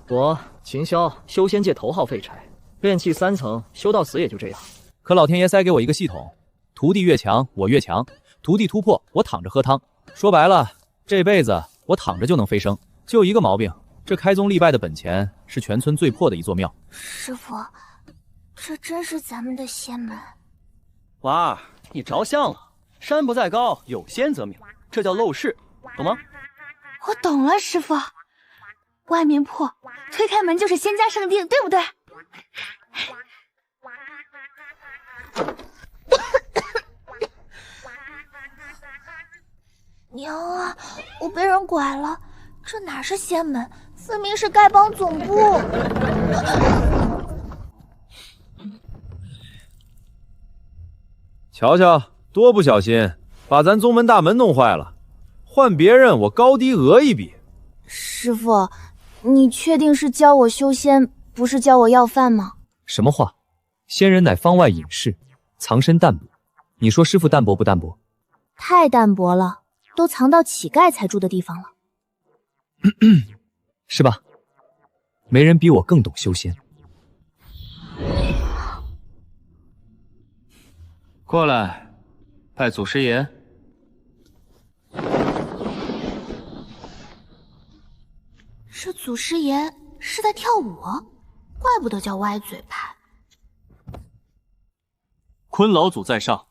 我秦霄，修仙界头号废柴，炼气3层，修到死也就这样。可老天爷塞给我一个系统，徒弟越强我越强，徒弟突破我躺着喝汤。说白了，这辈子我躺着就能飞升。就一个毛病，这开宗立派的本钱是全村最破的一座庙。师傅，这真是咱们的仙门。娃儿，你着相了。山不在高，有仙则名，这叫陋室，懂吗？我懂了，师傅。外面破，推开门就是仙家圣地，对不对？娘啊，我被人拐了，这哪是仙门，分明是丐帮总部。瞧瞧，多不小心，把咱宗门大门弄坏了。换别人，我高低讹一笔。师傅，你确定是教我修仙，不是教我要饭吗？什么话？仙人乃方外隐士，藏身淡泊。你说师傅淡泊不淡泊？太淡薄了，都藏到乞丐才住的地方了。是吧？没人比我更懂修仙。过来，拜祖师爷。这祖师爷是在跳舞，怪不得叫歪嘴派。坤老祖在上，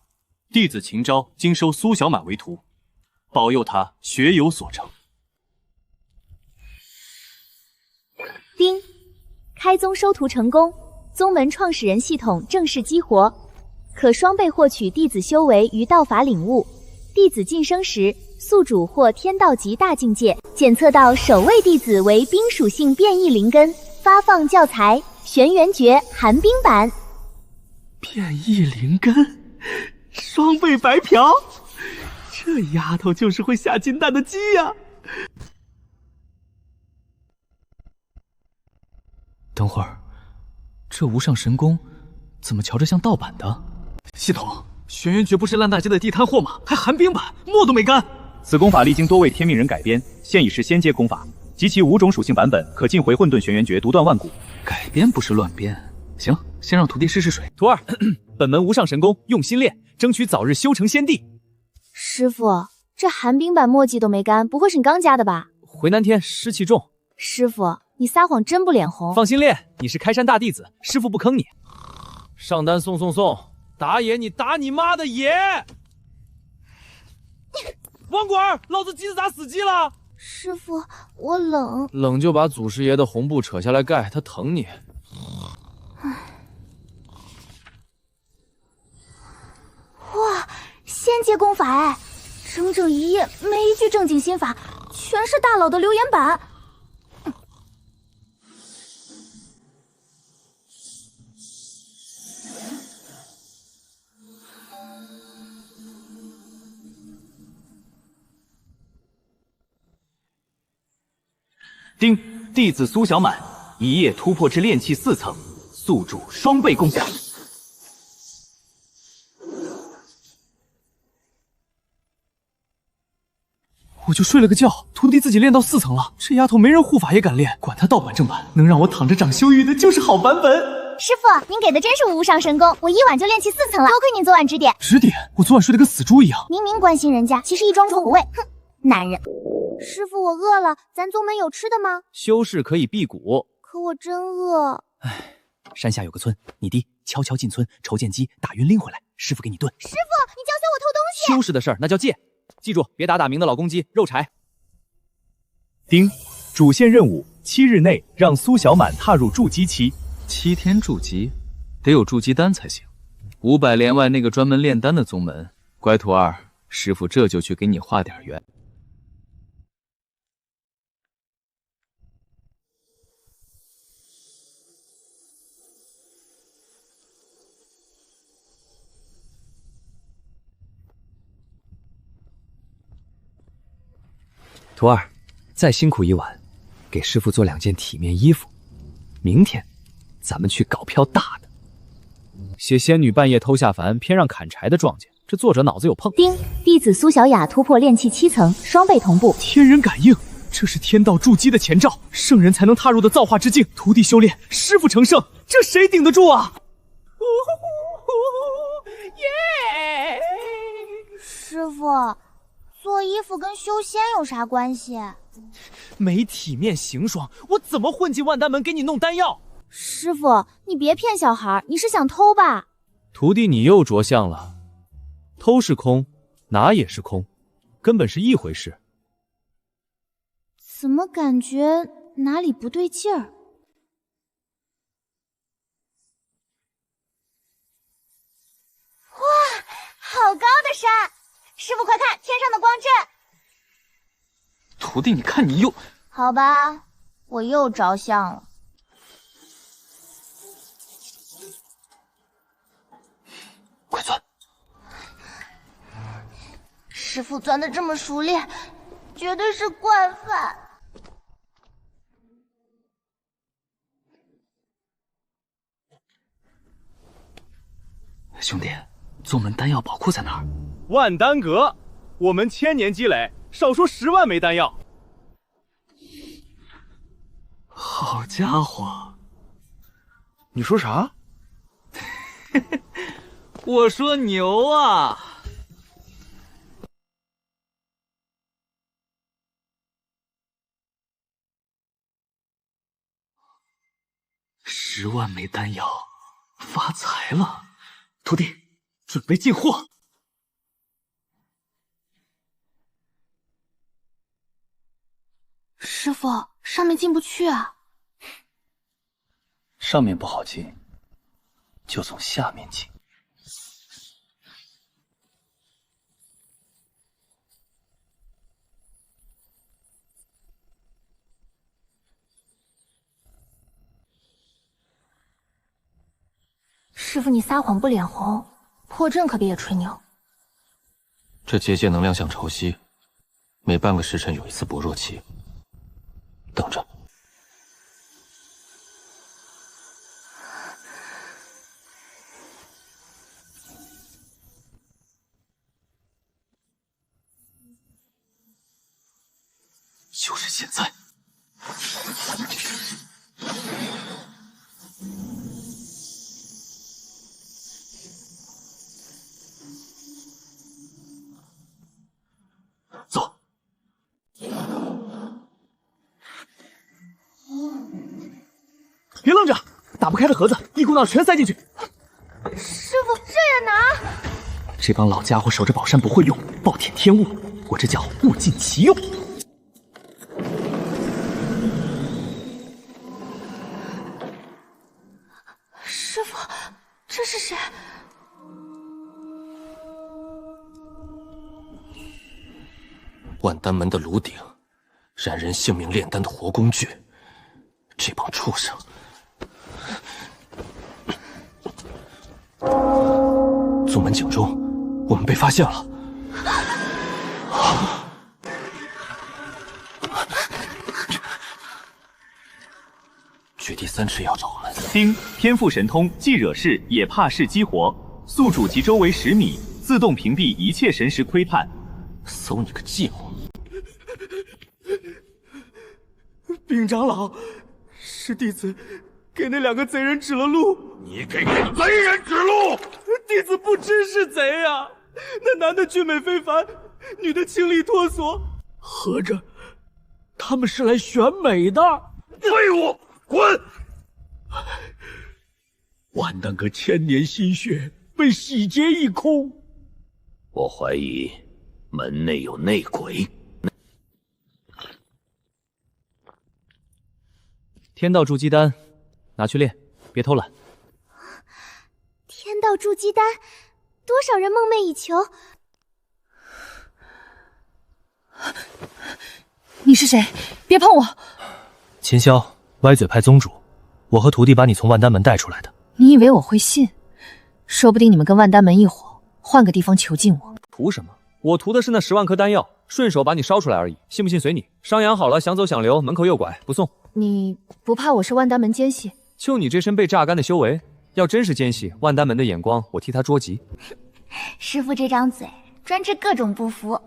弟子秦昭今收苏小满为徒，保佑他学有所成。丁，开宗收徒成功，宗门创始人系统正式激活，可双倍获取弟子修为与道法领悟。弟子晋升时，宿主或天道级大境界，检测到首位弟子为冰属性变异灵根，发放教材玄元诀寒冰版。变异灵根，双倍白嫖，这丫头就是会下金蛋的鸡呀！等会儿，这无上神功怎么瞧着像盗版的？系统，玄元诀不是烂大街的地摊货吗？还寒冰版，墨都没干。此功法历经多位天命人改编，现已是仙阶功法，及其5种属性版本，可进回混沌玄元诀，独断万古。改编不是乱编。行，先让徒弟试试水。徒儿，本门无上神功，用心练，争取早日修成仙帝。师傅，这寒冰版墨迹都没干，不会是你刚加的吧？回南天湿气重。师傅，你撒谎真不脸红。放心练，你是开山大弟子，师傅不坑你。上单送，打野你打你妈的野！网管，老子急得打死鸡了。师傅，我冷。冷就把祖师爷的红布扯下来盖，他疼你。哇，仙阶功法哎，整整一页没一句正经心法，全是大佬的留言板。丁，弟子苏小满一夜突破至炼气4层，宿主双倍功效。我就睡了个觉，徒弟自己练到4层了。这丫头没人护法也敢练，管他盗版正版，能让我躺着长修育的就是好版本。师傅，您给的真是无上神功，我一晚就练气4层了，多亏您昨晚指点。指点？我昨晚睡得跟死猪一样。明明关心人家，其实一桩臭味。哼，男人。师傅，我饿了，咱宗门有吃的吗？修士可以辟谷，可我真饿。唉，山下有个村，你弟悄悄进村，筹件鸡，打晕拎回来，师傅给你炖。师傅，你教教我偷东西。修士的事儿那叫戒，记住别打鸣的老公鸡，肉柴。丁，主线任务7日内让苏小满踏入筑基期。7天筑基，得有筑基丹才行。500连外那个专门炼丹的宗门，乖徒儿，师傅这就去给你画点缘。徒儿，再辛苦一晚，给师傅做2件体面衣服。明天，咱们去搞票大的。写仙女半夜偷下凡，偏让砍柴的撞见，这作者脑子有碰。丁，弟子苏小雅突破炼气7层，双倍同步。天人感应，这是天道筑基的前兆，圣人才能踏入的造化之境。徒弟修炼，师傅成圣，这谁顶得住啊？耶！师傅，做衣服跟修仙有啥关系？没体面行爽，我怎么混进万丹门给你弄丹药？师傅，你别骗小孩，你是想偷吧？徒弟，你又着相了。偷是空，拿也是空，根本是一回事。怎么感觉哪里不对劲儿？哇，好高的山！师傅快看，天上的光阵！徒弟，你看你又……好吧，我又着相了。快钻！师傅钻得这么熟练，绝对是惯犯。兄弟，宗门丹药宝库在哪儿？万丹阁，我们1000年积累，少说10万枚丹药。好家伙！你说啥？我说牛啊！10万枚丹药，发财了！徒弟，准备进货。师傅，上面进不去啊。上面不好进，就从下面进。师傅，你撒谎不脸红，破阵可别吹牛。这结界能量像潮汐，每半个时辰有一次薄弱期。等着。就是现在！走。别愣着，打不开的盒子，一股脑全塞进去。师傅，这也拿？这帮老家伙守着宝山不会用，暴殄天物，我这叫物尽其用。师傅，这是谁？万丹门的炉鼎，燃人性命炼丹的活工具。这帮畜生！宗门警钟，我们被发现了。绝地3尺要找我们。丁，天赋神通，既惹事也怕事激活，宿主及周围10米，自动屏蔽一切神识窥探。搜你个寂寞！禀长老，是弟子给那2个贼人指了路。你给贼人指路？弟子不知是贼啊！那男的俊美非凡，女的清丽脱俗，合着他们是来选美的。废物，滚！万丹阁1000年心血被洗劫一空，我怀疑门内有内鬼。天道筑基丹，拿去炼，别偷懒。天道筑基丹，多少人梦寐以求。你是谁？别碰我！秦霄，歪嘴派宗主，我和徒弟把你从万丹门带出来的。你以为我会信？说不定你们跟万丹门一伙，换个地方囚禁我。图什么？我图的是那10万颗丹药，顺手把你烧出来而已，信不信随你。伤养好了，想走想留，门口右拐，不送。你不怕我是万丹门奸细？就你这身被榨干的修为，要真是奸细，万丹门的眼光我替他捉急。师傅这张嘴，专治各种不服。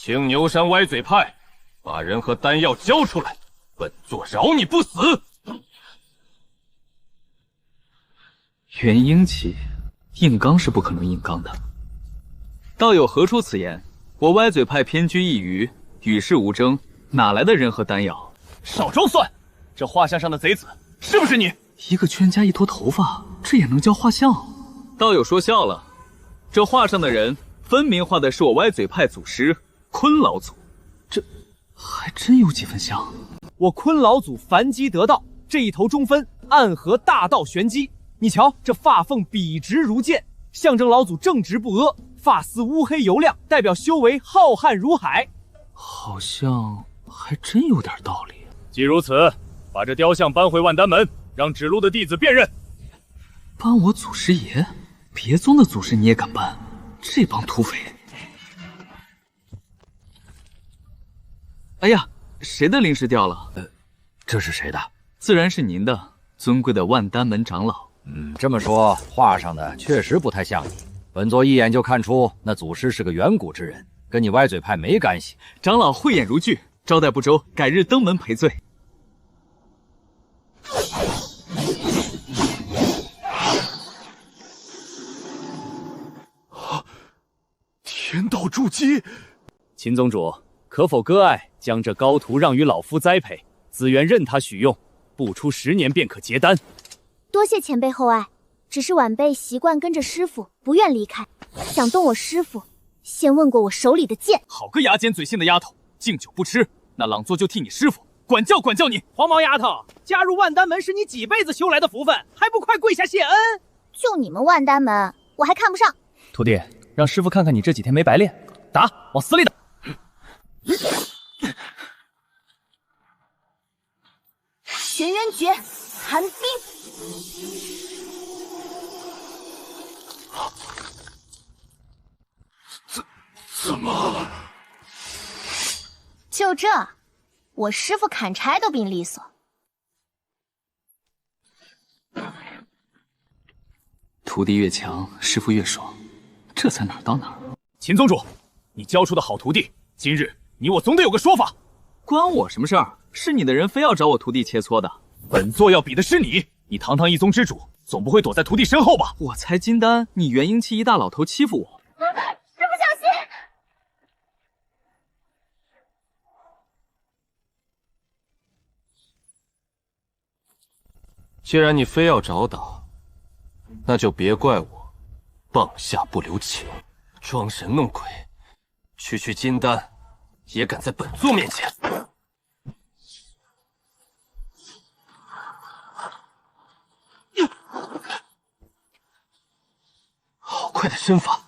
青牛山歪嘴派，把人和丹药交出来，本座饶你不死。元婴期，硬刚是不可能硬刚的。道友何出此言？我歪嘴派偏居一隅，与世无争，哪来的人和丹药？少装蒜！这画像上的贼子是不是你？一个圈加一坨头发，这也能叫画像？道友说笑了，这画上的人分明画的是我歪嘴派祖师坤老祖，这还真有几分像。我坤老祖凡机得道，这一头中分，暗合大道玄机。你瞧，这发缝笔直如剑，象征老祖正直不阿；发丝乌黑油亮，代表修为浩瀚如海。好像还真有点道理。既如此，把这雕像搬回万丹门，让指路的弟子辨认。搬我祖师爷？别宗的祖师你也敢搬？这帮土匪！哎呀，谁的灵石掉了？这是谁的？自然是您的，尊贵的万丹门长老。这么说，画上的确实不太像你。本座一眼就看出那祖师是个远古之人，跟你歪嘴派没干系。长老慧眼如炬，招待不周，改日登门赔罪。天道筑基，秦宗主，可否割爱，将这高徒让与老夫栽培，资源任他许用，不出10年便可结丹。多谢前辈厚爱，只是晚辈习惯跟着师傅，不愿离开。想动我师傅，先问过我手里的剑。好个牙尖嘴信的丫头，敬酒不吃，那朗作就替你师傅管教管教你。黄毛丫头，加入万丹门是你几辈子修来的福分，还不快跪下谢恩？就你们万丹门，我还看不上。徒弟，让师傅看看你这几天没白练，打，往死里打。玄渊诀，寒冰。怎么？就这，我师傅砍柴都比你利索。徒弟越强，师傅越爽，这才哪儿到哪儿。秦宗主，你教出的好徒弟，今日你我总得有个说法。关我什么事儿？是你的人非要找我徒弟切磋的。本座要比的是你，你堂堂一宗之主，总不会躲在徒弟身后吧？我才金丹，你元婴期一大老头欺负我。师傅小心！既然你非要找打，那就别怪我棒下不留情，装神弄鬼，区金丹也敢在本座面前。好快的身法！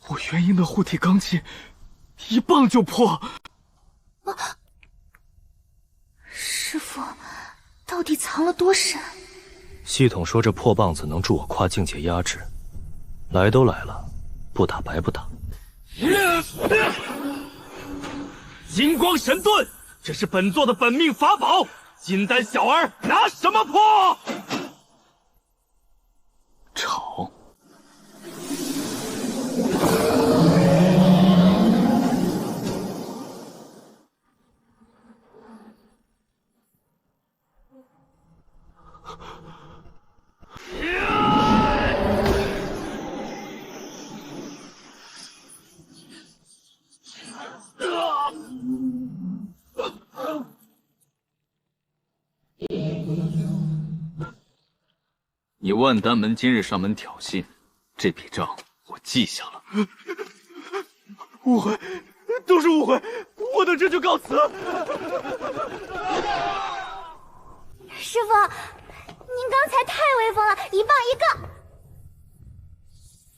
我元婴的护体罡气，一棒就破。师傅，到底藏了多深？系统说这破棒子能助我跨境界压制，来都来了，不打白不打。金光神盾，这是本座的本命法宝，金丹小儿拿什么破？吵！你万丹门今日上门挑衅，这笔账我记下了。误会，都是误会，我等这就告辞。师傅，您刚才太威风了，一棒一个。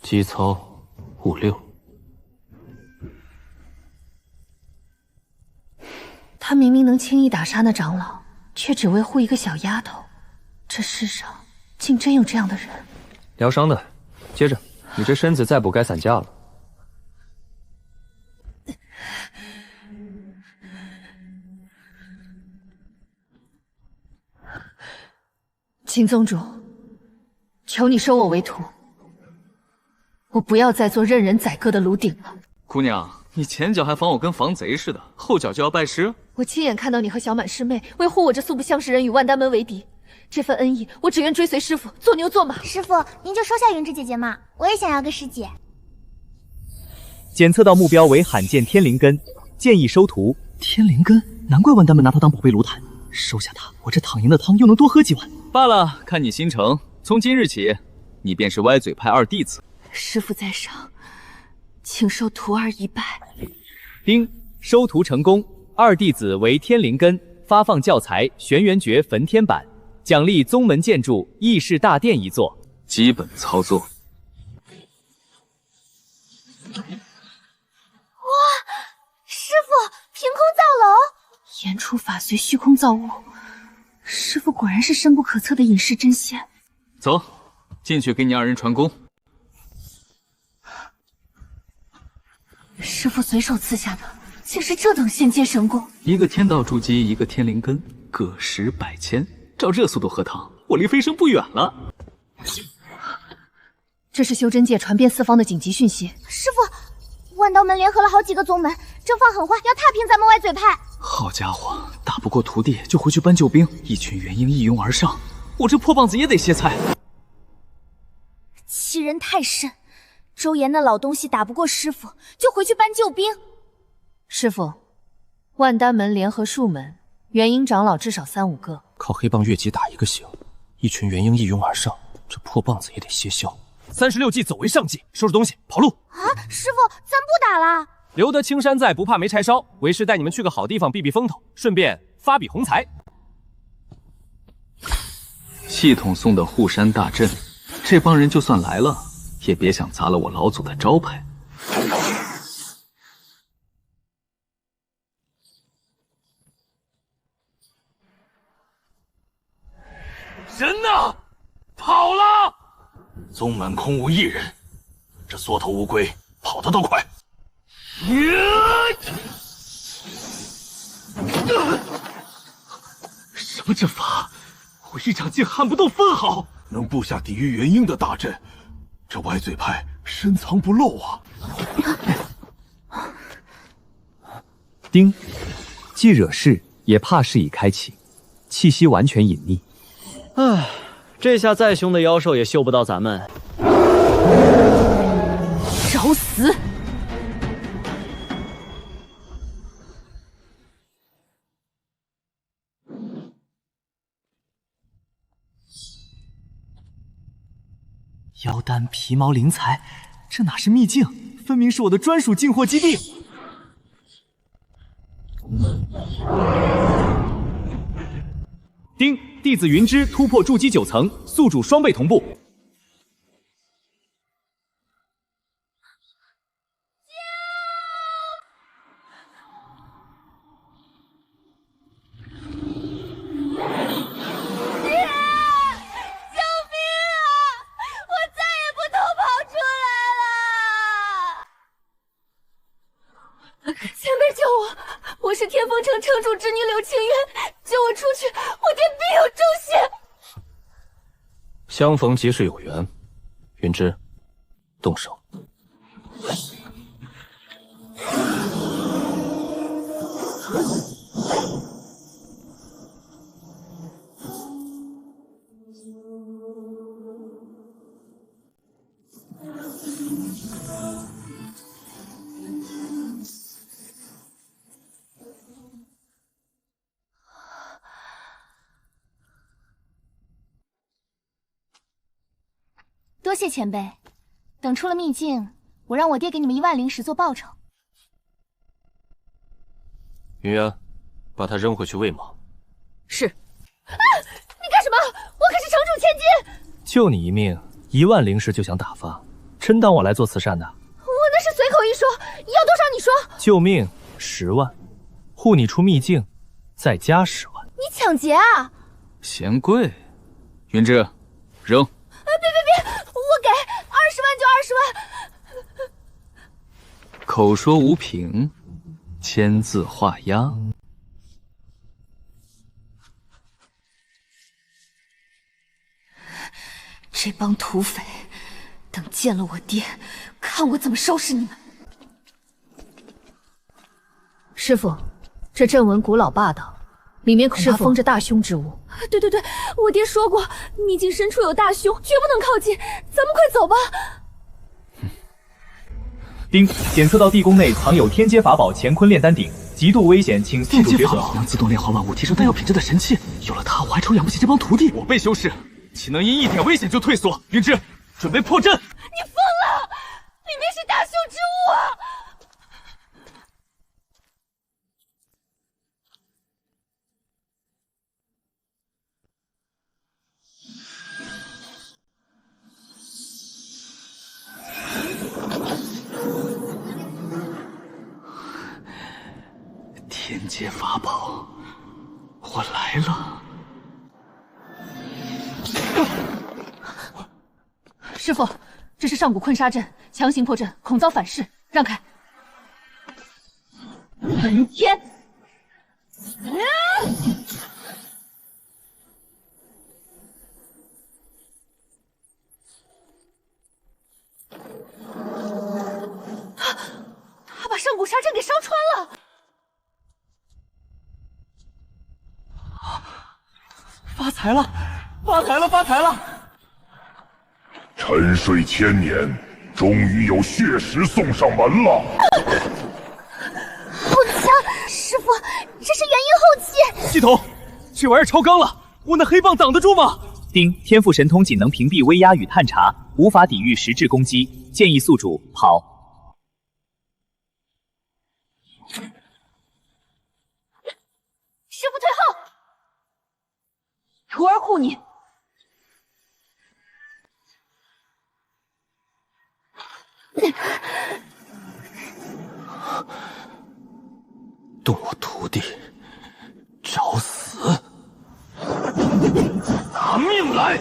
机操56。他明明能轻易打杀那长老，却只为护一个小丫头。这世上竟真有这样的人。疗伤的，接着，你这身子再补该散架了。秦宗主，求你收我为徒，我不要再做任人宰割的炉鼎了。姑娘，你前脚还防我跟防贼似的，后脚就要拜师？我亲眼看到你和小满师妹维护我这素不相识人与万丹门为敌，这份恩义，我只愿追随师傅做牛做马。师傅，您就收下云芝姐姐嘛，我也想要个师姐。检测到目标为罕见天灵根，建议收徒。天灵根，难怪万丹们拿它当宝贝炉炭。收下它，我这躺赢的汤又能多喝几碗。罢了，看你心诚，从今日起，你便是歪嘴派二弟子。师傅在上，请受徒儿一拜。丁，收徒成功，二弟子为天灵根，发放教材《玄元诀焚天版》，奖励宗门建筑议事大殿一座。基本操作。哇，师傅，凭空造楼，言出法随，虚空造物。师傅果然是深不可测的隐世真仙。走，进去给你二人传功。师傅随手赐下的，竟是这等仙阶神功。一个天道筑基，一个天灵根，个十百千。照这速度喝汤，我离飞升不远了。这是修真界传遍四方的紧急讯息。师傅，万道门联合了好几个宗门，正放狠话要踏平咱们歪嘴派。好家伙，打不过徒弟就回去搬救兵，一群元婴一拥而上，我这破棒子也得歇菜。欺人太甚！周岩那老东西打不过师傅，就回去搬救兵。师傅，万丹门联合数门，元婴长老至少3、5个，靠黑棒越级打一个行，一群元婴一拥而上，这破棒子也得歇消。36计走为上计，收拾东西跑路。啊，师傅，咱不打了。留得青山在，不怕没柴烧。为师带你们去个好地方避避风头，顺便发笔横财。系统送的护山大阵，这帮人就算来了，也别想砸了我老祖的招牌。人呢？跑了！宗门空无一人，这缩头乌龟跑得都快。什么阵法？我一掌竟撼不动分毫！能布下抵御元婴的大阵，这歪嘴派深藏不露啊！丁，既惹事也怕事已开启，气息完全隐匿。唉，这下再凶的妖兽也嗅不到咱们。找死！妖丹皮毛灵材，这哪是秘境，分明是我的专属进货基地。丁，弟子云芝突破筑基9层，宿主双倍同步。我是天风城城主之女柳清渊，救我出去，我爹必有重谢。相逢即是有缘，云芝，动手。多谢前辈，等出了秘境，我让我爹给你们1万灵石做报酬。云渊，把他扔回去喂马。是。啊！你干什么？我可是城主千金。救你一命，1万灵石就想打发，真当我来做慈善的？我那是随口一说，要多少你说。救命10万，护你出秘境，再加10万。你抢劫啊！嫌贵，云芝，扔。别！我给20万就20万。口说无凭，签字画押。师傅，你干什么？我可是城主千金。救我出去！我爹必有重谢。 云渊，把他扔回去喂马。是。啊！你干什么？我可是城主千金。救我出去！我爹必有重谢。 口说无凭，签字画押。 云渊，把他扔回去喂马。 口说无凭，签字画押。这帮土匪，等见了我爹，看我怎么收拾你们！师傅，这阵纹古老霸道，里面恐怕封着大凶之物。对，我爹说过，秘境深处有大凶，绝不能靠近。咱们快走吧。丁，检测到地宫内藏有天阶法宝乾坤炼丹鼎，极度危险，请宿主抉择。能自动炼化万物、提升丹药品质的神器，有了它，我还愁养不起这帮徒弟。我辈修士岂能因一点危险就退缩？灵芝，准备破阵！你疯了！里面是大凶之物啊！天阶法宝，我来了！师傅，这是上古困杀阵，强行破阵恐遭反噬，让开！本天，他把上古杀阵给烧穿了！发财了！发财了！发财了！沉睡千年，终于有血石送上门了。好强！师傅，这是元婴后期。系统，这玩意儿超纲了，我那黑棒挡得住吗？丁，天赋神通仅能屏蔽威压与探查，无法抵御实质攻击，建议宿主跑。师傅退后。徒儿护你。动我徒弟，找死！拿命来！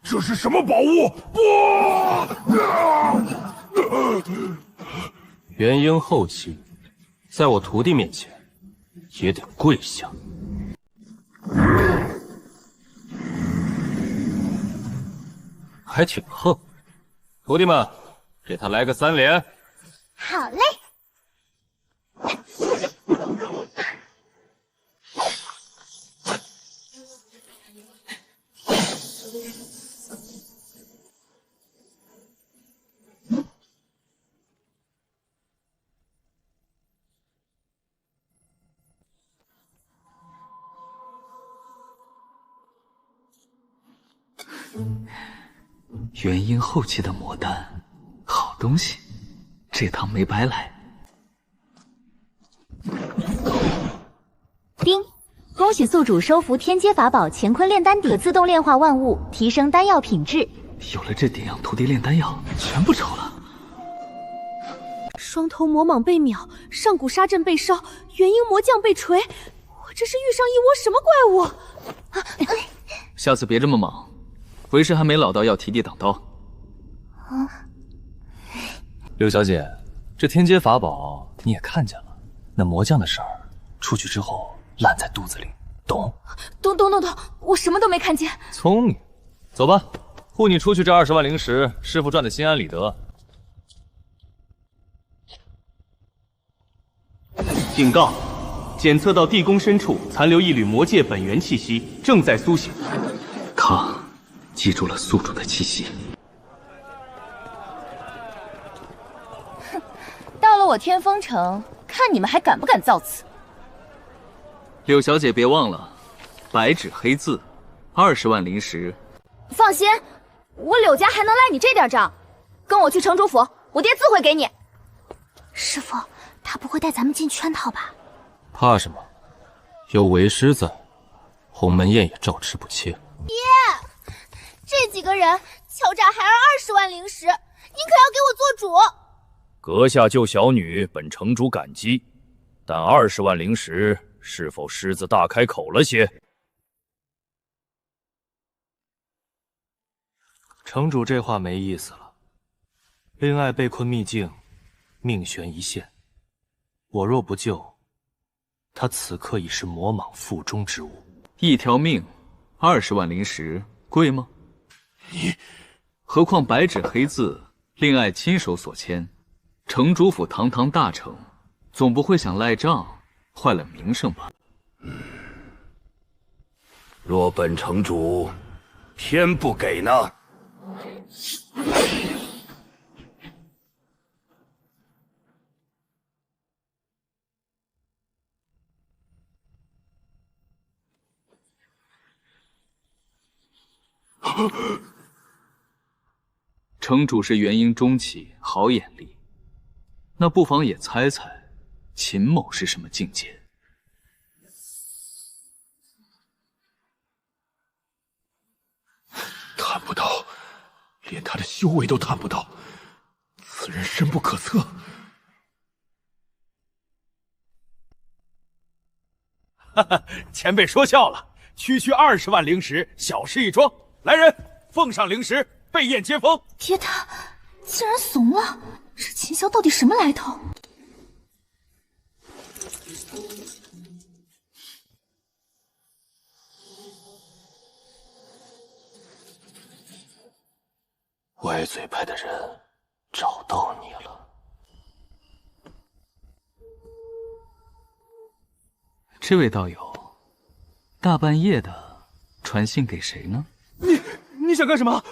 这是什么宝物？不！元婴后期，在我徒弟面前也得跪下。还挺横，徒弟们，给他来个3连。好嘞。元婴后期的魔丹，好东西，这趟没白来。丁，恭喜宿主收服天阶法宝乾坤炼丹鼎，可自动炼化万物，提升丹药品质。有了这鼎，让徒弟炼丹药全不愁了。双头魔蟒被秒，上古杀阵被烧，元婴魔将被锤，我这是遇上一窝什么怪物？下次别这么莽。为师还没老到要提地挡刀。柳小姐，这天阶法宝你也看见了，那魔将的事儿，出去之后烂在肚子里，懂？懂，我什么都没看见。聪明，走吧，护你出去这20万灵石，师傅赚的心安理得。警告！检测到地宫深处残留一缕魔界本源气息，正在苏醒。他记住了宿主的气息。哼，到了我天风城，看你们还敢不敢造次。柳小姐别忘了，白纸黑字，20万灵石。放心，我柳家还能赖你这点账？跟我去城主府，我爹自会给你。师傅，他不会带咱们进圈套吧？怕什么？有为师在，鸿门宴也照吃不切。爹，这几个人敲诈孩儿20万灵石，您可要给我做主。阁下救小女，本城主感激，但20万灵石是否狮子大开口了些？城主这话没意思了。令爱被困秘境，命悬一线，我若不救，他此刻已是魔蟒腹中之物。一条命20万灵石贵吗？何况白纸黑字，令爱亲手所签，城主府堂堂大城，总不会想赖账，坏了名声吧？若本城主偏不给呢？城主是元婴中期，好眼力，那不妨也猜猜，秦某是什么境界？探不到，连他的修为都探不到，此人深不可测。哈哈，前辈说笑了，区20万灵石，小事一桩。来人，奉上灵石，备宴接风。爹他竟然怂了，这秦霄到底什么来头？歪嘴派的人找到你了。这位道友，大半夜的传信给谁呢？你想干什么？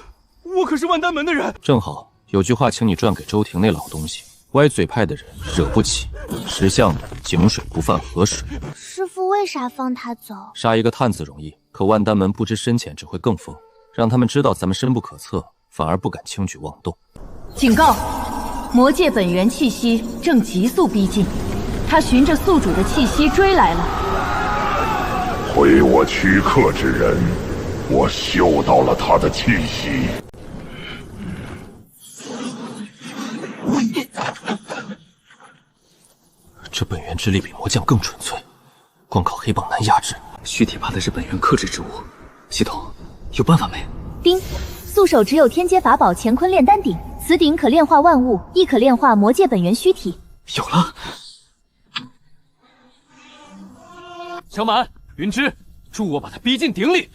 我可是万丹门的人。正好有句话，请你转给周庭那老东西。歪嘴派的人惹不起，识相的井水不犯河水。师父为啥放他走？杀一个探子容易，可万丹门不知深浅，只会更疯。让他们知道咱们深不可测，反而不敢轻举妄动。警告！魔界本源气息正急速逼近，他循着宿主的气息追来了。回我躯壳之人，我嗅到了他的气息。这本源之力比魔将更纯粹，光靠黑榜难压制。虚体怕的是本源克制之物，系统有办法没？丁，素手只有天阶法宝乾坤炼丹鼎，此鼎可炼化万物，亦可炼化魔界本源虚体。有了。小满、云芝，助我把他逼进鼎里。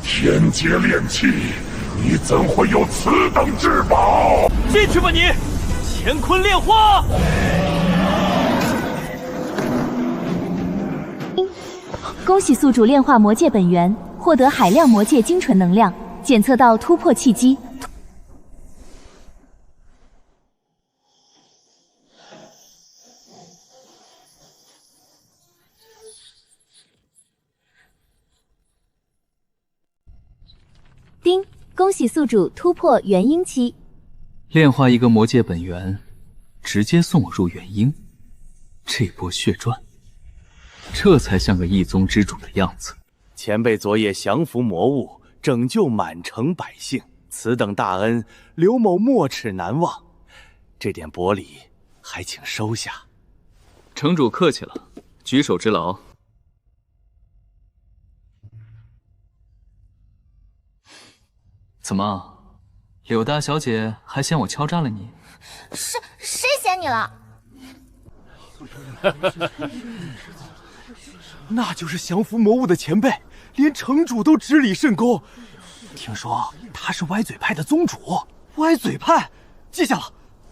天阶炼气，你怎会有此等至宝？进去吧你！乾坤炼化。恭喜宿主炼化魔界本源，获得海量魔界精纯能量，检测到突破契机。丁，恭喜宿主突破元婴期。炼化一个魔界本源，直接送我入元婴，这波血赚，这才像个一宗之主的样子。前辈昨夜降服魔物，拯救满城百姓，此等大恩，刘某没齿难忘。这点薄礼，还请收下。城主客气了，举手之劳。怎么，柳大小姐还嫌我敲诈了你？谁嫌你了？那就是降服魔物的前辈，连城主都执礼甚恭。听说他是歪嘴派的宗主。歪嘴派，记下了，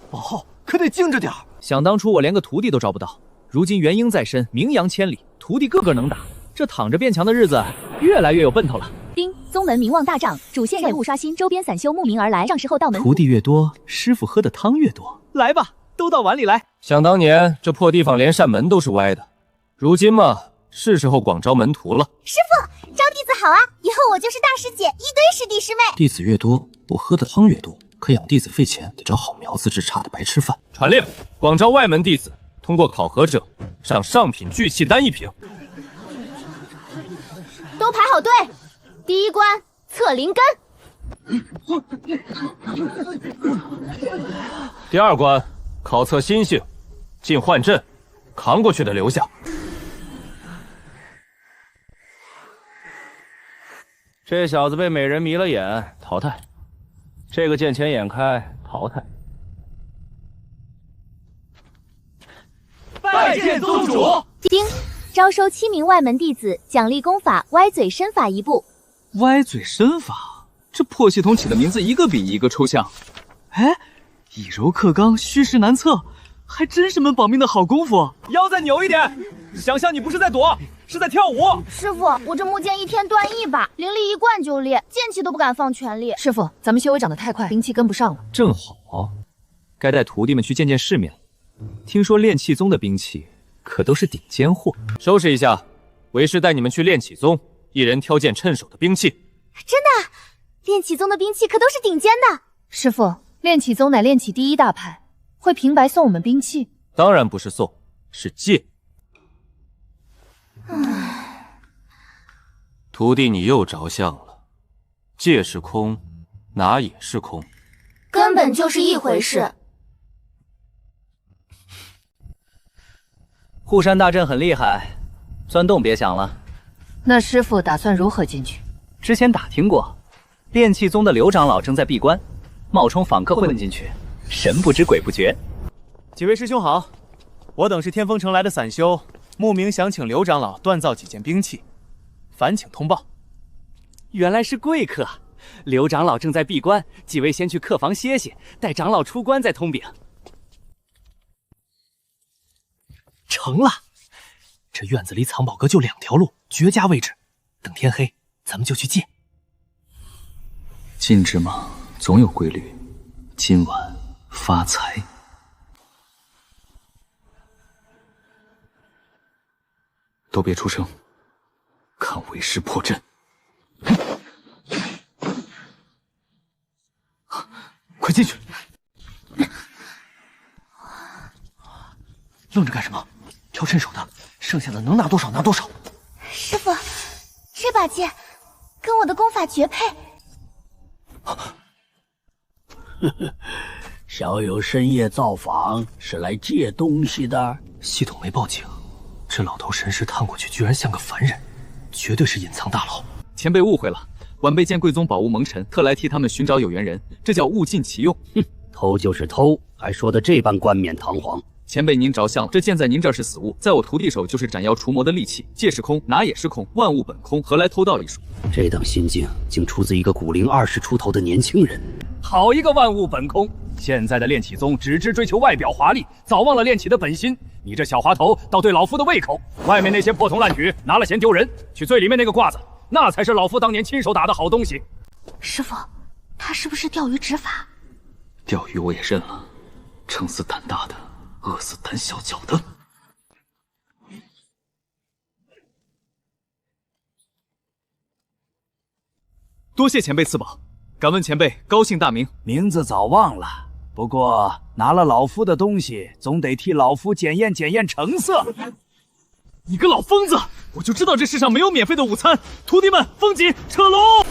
往后可得精着点儿。想当初我连个徒弟都招不到，如今元婴在身，名扬千里，徒弟个个能打，这躺着变强的日子越来越有奔头了。丁，宗门名望大涨，主线任务刷新，周边散修慕名而来，上时候到门。徒弟越多，师傅喝的汤越多。来吧，都到碗里来。想当年这破地方连扇门都是歪的，如今嘛，是时候广招门徒了。师傅，招弟子好啊！以后我就是大师姐，一堆师弟师妹。弟子越多，我喝的汤越多，可养弟子费钱，得找好苗子之差的白吃饭。传令，广招外门弟子，通过考核者，上上品聚气丹1瓶。都排好队，第一关测灵根。第二关考测心性，进幻阵，扛过去的留下。这小子被美人迷了眼，淘汰。这个见钱眼开，淘汰。拜见宗主。丁，招收7名外门弟子，奖励功法歪嘴身法1部。歪嘴身法，这破系统起的名字一个比一个抽象。哎，以柔克刚，虚实难测，还真是门保命的好功夫。腰再扭一点，想象你不是在躲，是在跳舞。师傅，我这木剑一天断1把，灵力一贯就裂，剑气都不敢放全力。师傅，咱们修为长得太快，兵器跟不上了。正好，该带徒弟们去见见世面了。听说炼气宗的兵器可都是顶尖货。收拾一下，为师带你们去炼气宗，一人挑件趁手的兵器。真的，炼气宗的兵器可都是顶尖的。师傅，炼气宗乃炼气第1大派，会平白送我们兵器？当然不是送，是借。徒弟，你又着相了。借是空，拿也是空，根本就是一回事。护山大阵很厉害，钻洞别想了。那师傅打算如何进去？之前打听过，炼气宗的刘长老正在闭关，冒充访客混进去，神不知鬼不觉。几位师兄好，我等是天风城来的散修，慕名想请刘长老锻造几件兵器，烦请通报。原来是贵客，刘长老正在闭关，几位先去客房歇歇，待长老出关再通禀。成了，这院子离藏宝阁就2条路，绝佳位置。等天黑，咱们就去借。金之马总有规律，今晚发财。都别出声，看为师破阵。快进去！愣着干什么？挑趁手的，剩下的能拿多少拿多少。师傅，这把剑跟我的功法绝配。小友深夜造访，是来借东西的。系统没报警，这老头神识探过去，居然像个凡人，绝对是隐藏大佬。前辈误会了，晚辈见贵宗宝物蒙尘，特来替他们寻找有缘人，这叫物尽其用。哼，偷就是偷，还说得这般冠冕堂皇。前辈您着相了，这剑在您这儿是死物，在我徒弟手就是斩妖除魔的利器。借是空，拿也是空，万物本空，何来偷盗一说？这等心境竟出自一个古龄20出头的年轻人。好一个万物本空！现在的炼气宗只知追求外表华丽，早忘了炼气的本心。你这小滑头倒对老夫的胃口。外面那些破铜烂铝拿了嫌丢人，去最里面那个挂子，那才是老夫当年亲手打的好东西。师傅，他是不是钓鱼执法？钓鱼我也认了，撑死胆大的，饿死胆小脚的。多谢前辈赐宝，敢问前辈高姓大名？名字早忘了，不过拿了老夫的东西，总得替老夫检验检验成色。你个老疯子！我就知道这世上没有免费的午餐。徒弟们，风紧，撤龙！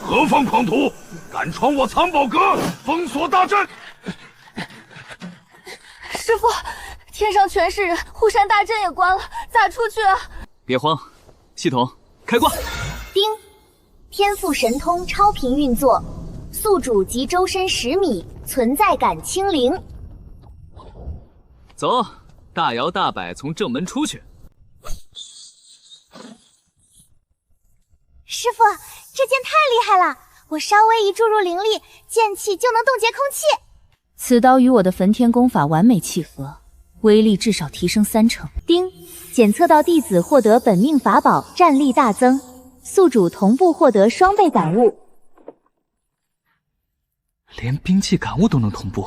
何方狂徒，敢闯我藏宝阁，封锁大阵！师傅，天上全是人，护山大阵也关了，咋出去啊？别慌，系统开挂。丁，天赋神通超频运作，宿主及周身10米，存在感清零。走，大摇大摆从正门出去。师傅，这剑太厉害了，我稍微一注入灵力，剑气就能冻结空气。此刀与我的焚天功法完美契合，威力至少提升3成。丁，检测到弟子获得本命法宝，战力大增，宿主同步获得双倍感悟。连兵器感悟都能同步，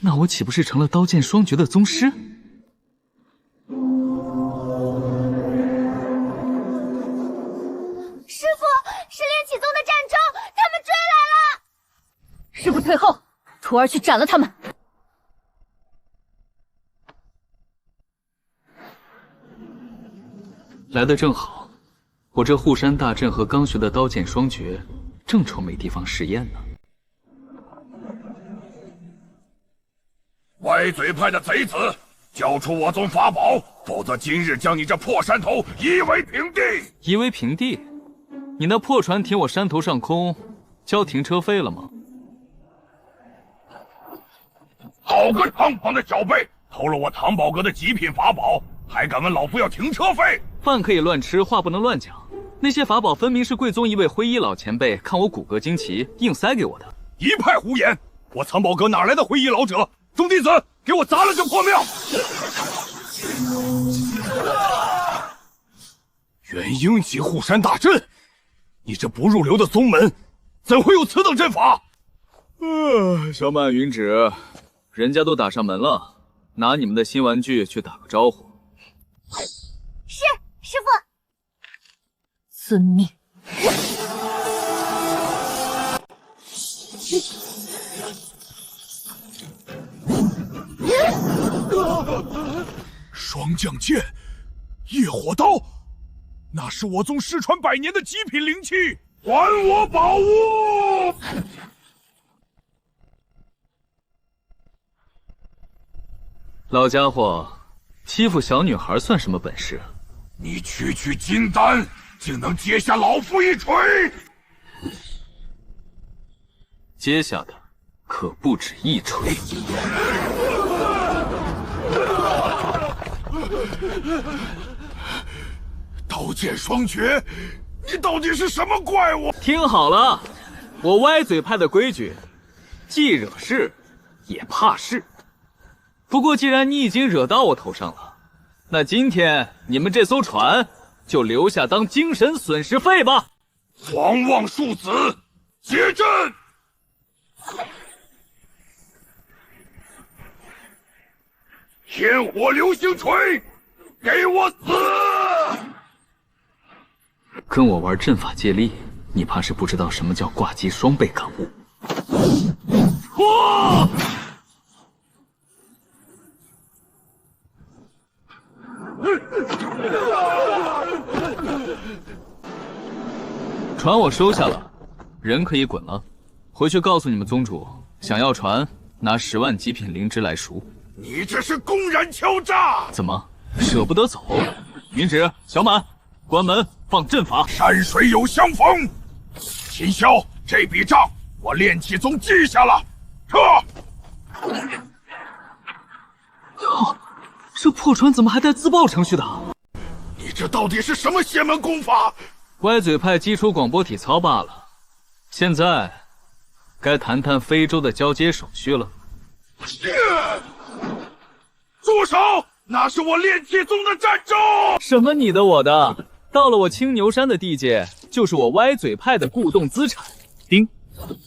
那我岂不是成了刀剑双绝的宗师？师傅，是炼气宗的战舟，他们追来了！师傅退后，徒儿去斩了他们。来得正好，我这护山大阵和刚学的刀剑双绝，正愁没地方试验呢。歪嘴派的贼子，交出我宗法宝，否则今日将你这破山头夷为平地！夷为平地？你那破船停我山头上空，交停车费了吗？好个堂皇的小辈，偷了我唐宝阁的极品法宝，还敢问老夫要停车费？饭可以乱吃，话不能乱讲。那些法宝分明是贵宗一位灰衣老前辈看我骨骼惊奇，硬塞给我的。一派胡言！我藏宝阁哪来的灰衣老者？众弟子，给我砸了这破庙！元婴级护山大阵，你这不入流的宗门，怎会有此等阵法？小满云芷，人家都打上门了，拿你们的新玩具去打个招呼。是，师傅。遵命。双将剑，业火刀，那是我宗失传100年的极品灵器，还我宝物！老家伙，欺负小女孩算什么本事？你区区金丹，竟能接下老夫一锤？接下的可不止一锤。刀剑双绝，你到底是什么怪物？听好了，我歪嘴派的规矩，既惹事也怕事。不过既然你已经惹到我头上了，那今天你们这艘船就留下当精神损失费吧。狂妄庶子，结阵！天火流星锤，给我死！跟我玩阵法借力，你怕是不知道什么叫挂机双倍感悟。哇！船我收下了，人可以滚了。回去告诉你们宗主，想要船，拿10万极品灵芝来赎。你这是公然敲诈！怎么舍不得走？云芷、小满，关门放阵法。山水有相逢。秦霄，这笔账我炼气宗记下了。撤！这破船怎么还带自爆程序的？你这到底是什么邪门功法？歪嘴派基础广播体操罢了。现在该谈谈非洲的交接手续了。住手！那是我炼气宗的战舟。什么你的我的？到了我青牛山的地界，就是我歪嘴派的固动资产。丁，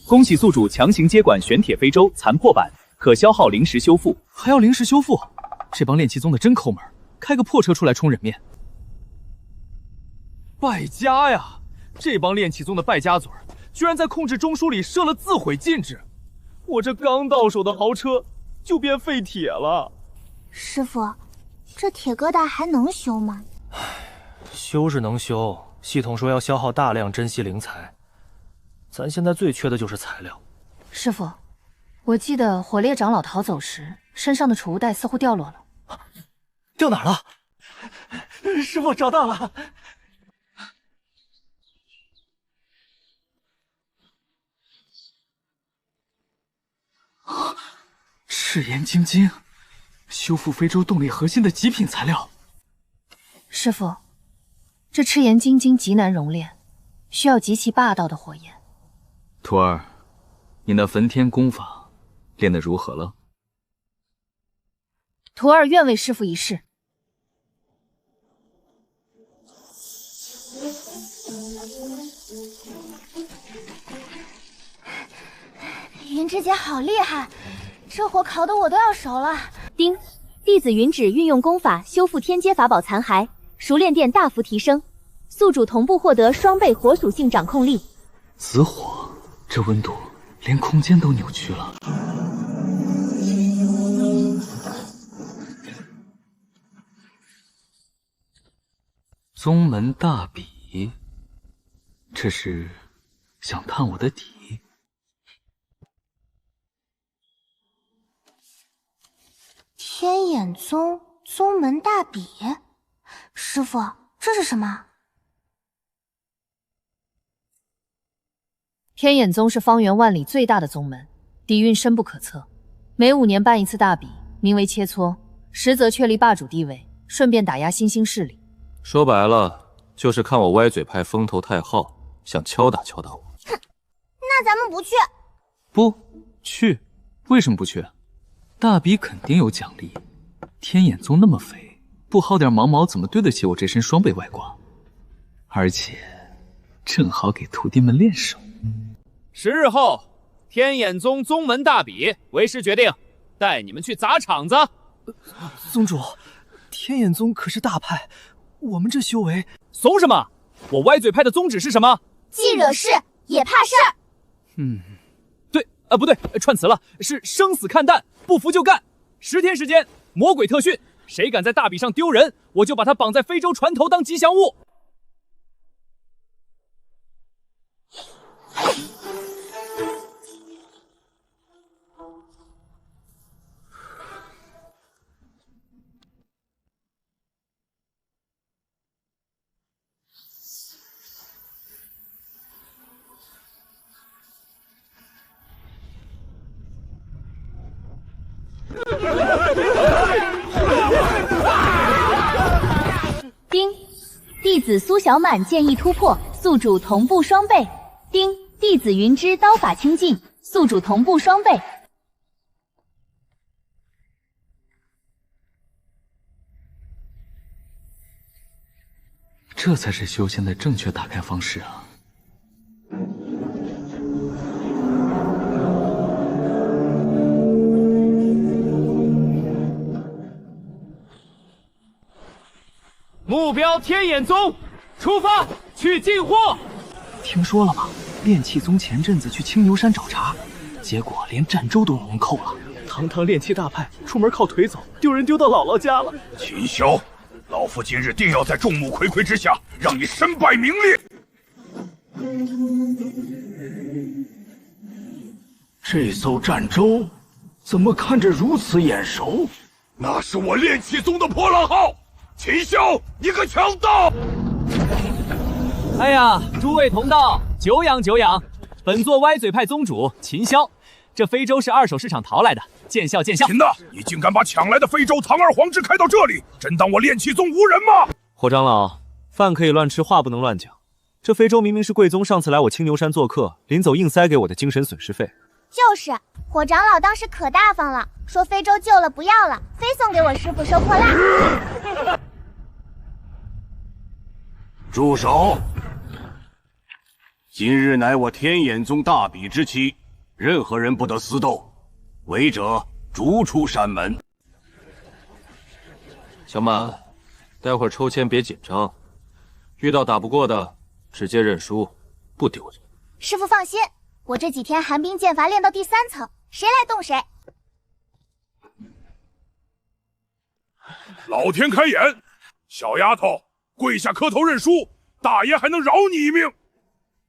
恭喜宿主强行接管玄铁非洲残破版，可消耗临时修复。还要临时修复？这帮炼气宗的真抠门，开个破车出来充人面。败家呀！这帮炼气宗的败家嘴儿，居然在控制中枢里设了自毁禁制，我这刚到手的豪车就变废铁了。师傅，这铁疙瘩还能修吗？修是能修，系统说要消耗大量珍稀灵材，咱现在最缺的就是材料。师傅，我记得火烈长老逃走时身上的储物袋似乎掉落了。掉哪儿了？师傅找到了。赤炎晶晶，修复非洲动力核心的极品材料。师傅，这赤炎晶晶极难熔炼，需要极其霸道的火焰。徒儿，你那焚天功法练得如何了？徒儿愿为师傅一试。云芝姐好厉害，这火烤得我都要熟了。丁，弟子云芷运用功法修复天阶法宝残骸，熟练电大幅提升，宿主同步获得双倍火属性掌控力。紫火，这温度连空间都扭曲了。宗门大比，这是想探我的底？天眼宗宗门大比，师傅，这是什么？天眼宗是方圆万里最大的宗门，底蕴深不可测，每5年办一次大比，名为切磋，实则确立霸主地位，顺便打压新兴势力。说白了，就是看我歪嘴派风头太浩，想敲打敲打我。哼，那咱们不去。不去？为什么不去？大比肯定有奖励。天眼宗那么肥，不薅点毛毛怎么对得起我这身双倍外挂？而且正好给徒弟们练手。10日后，天眼宗宗门大比，为师决定带你们去砸场子。宗主，天眼宗可是大派，我们这修为……怂什么？我歪嘴派的宗旨是什么？既惹事也怕事儿。对，不对，串词了，是生死看淡，不服就干。10天时间，魔鬼特训，谁敢在大比上丢人，我就把他绑在非洲船头当吉祥物。丁，弟子苏小满剑意突破，宿主同步双倍。丁，弟子云芝刀法清净，宿主同步双倍。这才是修仙的正确打开方式啊！目标天眼宗，出发去进货。听说了吗？炼气宗前阵子去青牛山找茬，结果连战舟都有人扣了。堂堂炼气大派，出门靠腿走，丢人丢到姥姥家了。秦霄，老夫今日定要在众目睽睽之下，让你身败名裂。这艘战舟怎么看着如此眼熟？那是我炼气宗的破浪号。秦霄，你个强盗！哎呀，诸位同道，久仰久仰。本座歪嘴派宗主秦霄，这非洲是2手市场淘来的，见笑见笑。秦大，你竟敢把抢来的非洲堂而皇之开到这里，真当我炼气宗无人吗？火长老，饭可以乱吃，话不能乱讲。这非洲明明是贵宗上次来我青牛山做客，临走硬塞给我的精神损失费。就是火长老当时可大方了，说非洲旧了不要了，非送给我师傅收破烂。住手！今日乃我天眼宗大比之期，任何人不得私斗，违者逐出山门。小满，待会儿抽签别紧张，遇到打不过的，直接认输，不丢人。师傅放心，我这几天寒冰剑法练到第3层，谁来动谁。老天开眼，小丫头，跪下磕头认输，大爷还能饶你一命。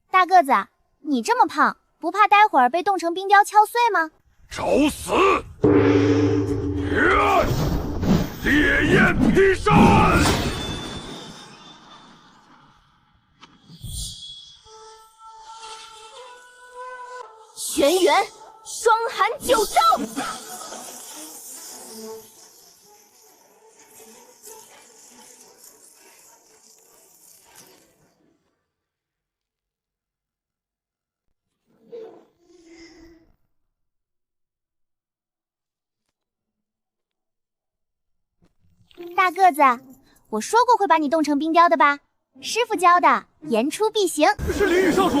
大个子，你这么胖，不怕待会儿被冻成冰雕敲碎吗？找死！烈焰劈山！轩辕双寒9招。大个子，我说过会把你冻成冰雕的吧？师傅教的，言出必行。是林雨少主，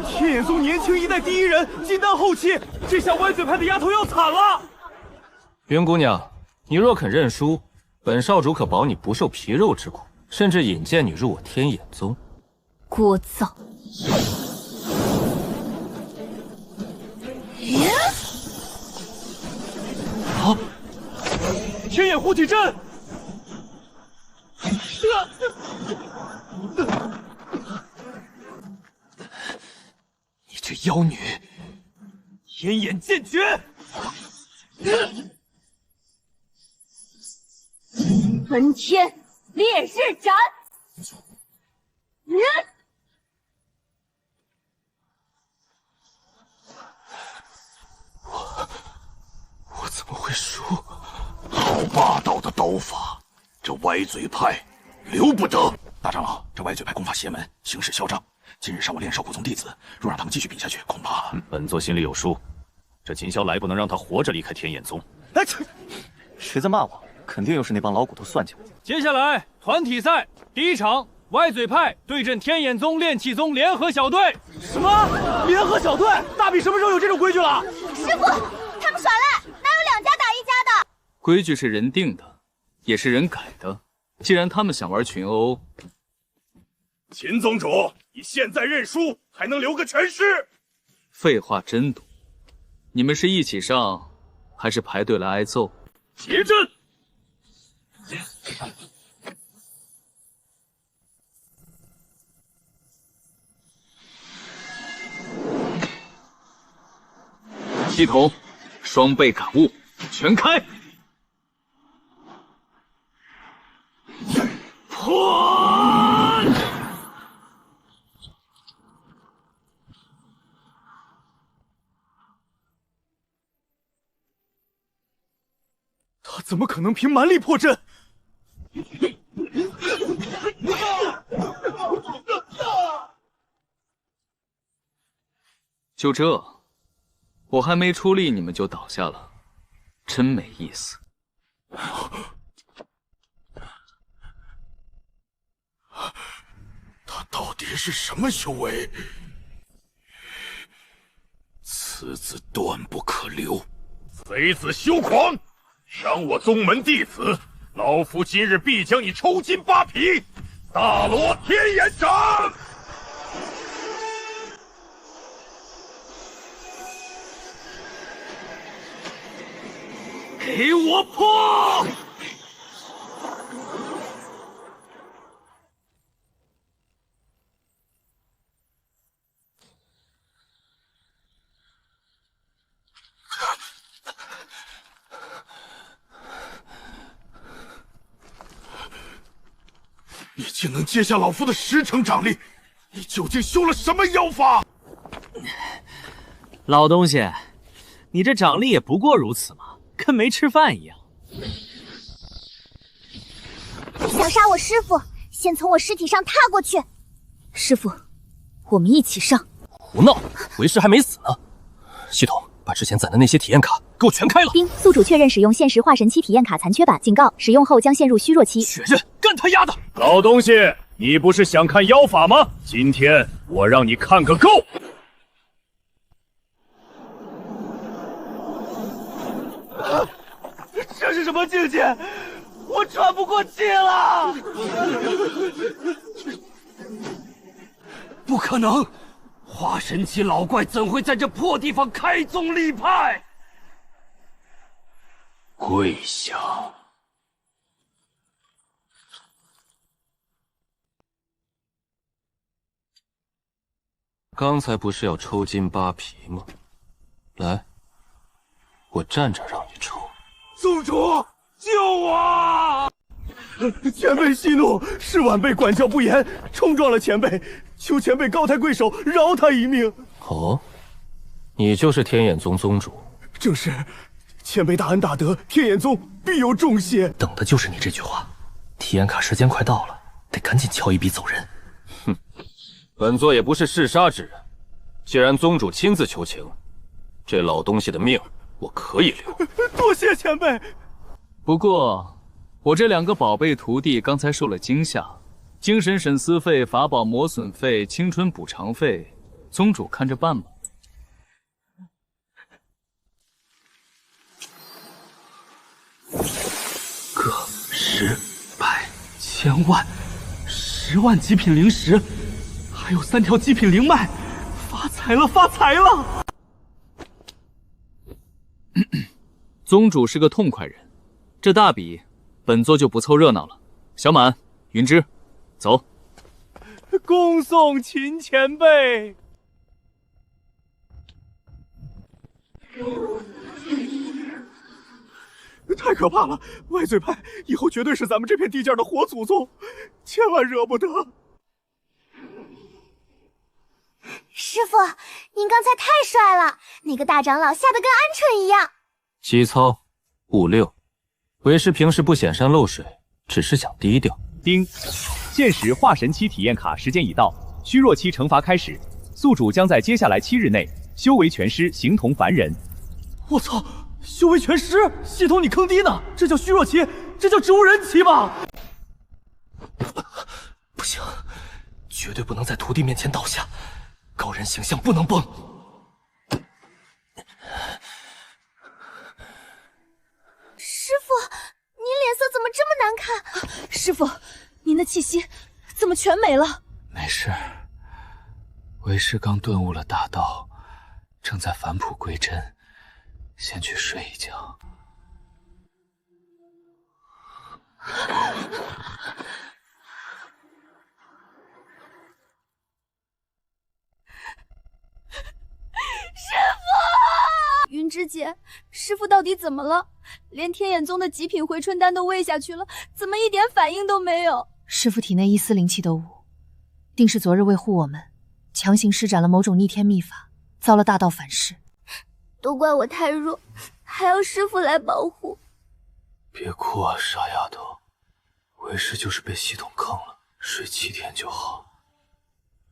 天眼宗年轻一代第一人，金丹后期，这下歪嘴派的丫头要惨了。云姑娘，你若肯认输，本少主可保你不受皮肉之苦，甚至引荐你入我天眼宗。聒噪！好，天眼护体阵！你这妖女，天眼剑诀！喷天烈日斩！我我怎么会输？好霸道的刀法，这歪嘴派留不得。大长老，这歪嘴派攻法邪门，行事嚣张。今日伤我练少古宗弟子，若让他们继续比下去，恐怕……本座心里有数。这秦霄来不能让他活着离开天眼宗。哎，谁在骂我？肯定又是那帮老骨头算计我。接下来团体赛第一场，歪嘴派对阵天眼宗、炼气宗联合小队。什么联合小队？大比什么时候有这种规矩了？师傅，他们耍赖，哪有2家打1家的？规矩是人定的，也是人改的。既然他们想玩群殴，秦宗主，你现在认输，还能留个全尸？废话真多。你们是一起上，还是排队来挨揍？结阵！系统，双倍感悟，全开！破！他怎么可能凭蛮力破阵？就这，我还没出力，你们就倒下了，真没意思。他到底是什么修为？此子断不可留！贼子休狂！伤我宗门弟子，老夫今日必将你抽筋扒皮！大罗天眼掌！给我破！你竟能接下老夫的10成掌力，你究竟修了什么妖法？老东西，你这掌力也不过如此嘛，跟没吃饭一样。想杀我师父，先从我尸体上踏过去。师父，我们一起上。胡闹，为师还没死呢。系统，把之前攒的那些体验卡给我全开了。丁，宿主确认使用现实化神期体验卡残缺版，警告：使用后将陷入虚弱期。确认，干他丫的！老东西，你不是想看妖法吗？今天我让你看个够！这是什么境界？我喘不过气了！不可能！化神期老怪怎会在这破地方开宗立派？跪下！刚才不是要抽筋扒皮吗？来，我站着让你抽。宗主，救我！前辈息怒，是晚辈管教不严，冲撞了前辈，求前辈高抬贵手，饶他一命。哦，你就是天眼宗宗主？正是，前辈大恩大德，天眼宗必有重谢。等的就是你这句话。体验卡时间快到了，得赶紧敲一笔走人。哼，本座也不是嗜杀之人，既然宗主亲自求情，这老东西的命我可以留。多谢前辈。不过，我这2个宝贝徒弟刚才受了惊吓，精神审思费、法宝磨损费、青春补偿费，宗主看着办吧。个10、百、千万，10万极品灵石，还有3条极品灵脉，发财了，发财了！宗主是个痛快人，这大笔，本座就不凑热闹了。小满、云芝，走。恭送秦前辈。太可怕了！歪嘴派以后绝对是咱们这片地界的活祖宗，千万惹不得。师傅，您刚才太帅了，那个大长老吓得跟鹌鹑一样。基操56，为师平时不显山露水，只是想低调。丁，限时化神期体验卡时间已到，虚弱期惩罚开始，宿主将在接下来7日内修为全失，形同凡人。我操！修为全失，系统你坑爹呢！这叫虚弱期，这叫植物人期吧？不行，绝对不能在徒弟面前倒下，高人形象不能崩。师傅，您脸色怎么这么难看？师傅，您的气息怎么全没了？没事，为师刚顿悟了大道，正在返璞归真。先去睡一觉。师傅，云芝姐，师傅到底怎么了？连天眼宗的极品回春丹都喂下去了，怎么一点反应都没有？师傅体内一丝灵气都无，定是昨日为护我们，强行施展了某种逆天秘法，遭了大道反噬。都怪我太弱，还要师傅来保护。别哭啊，傻丫头，为师就是被系统坑了，睡7天就好。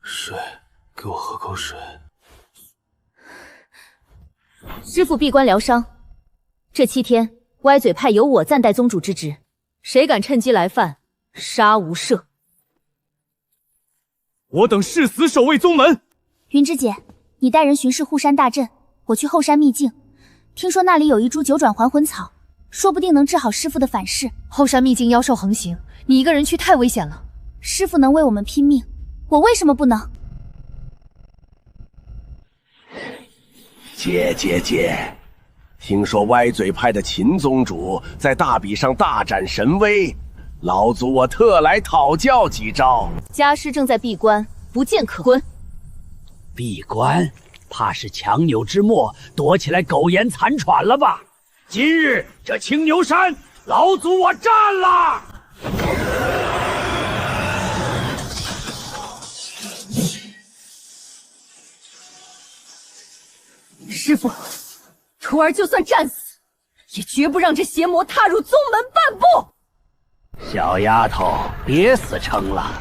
睡，给我喝口水。师傅闭关疗伤，这7天，歪嘴派由我暂代宗主之职，谁敢趁机来犯，杀无赦。我等誓死守卫宗门。云芝姐，你带人巡视护山大阵。我去后山秘境，听说那里有一株9转还魂草，说不定能治好师傅的反噬。后山秘境妖兽横行，你一个人去太危险了。师傅能为我们拼命，我为什么不能？姐，听说歪嘴派的秦宗主在大比上大展神威，老祖我特来讨教几招。家师正在闭关，不见可滚。闭关？怕是强弩之末，躲起来苟延残喘了吧？今日这青牛山，老祖我占了！师傅，徒儿就算战死，也绝不让这邪魔踏入宗门半步。小丫头，别死撑了。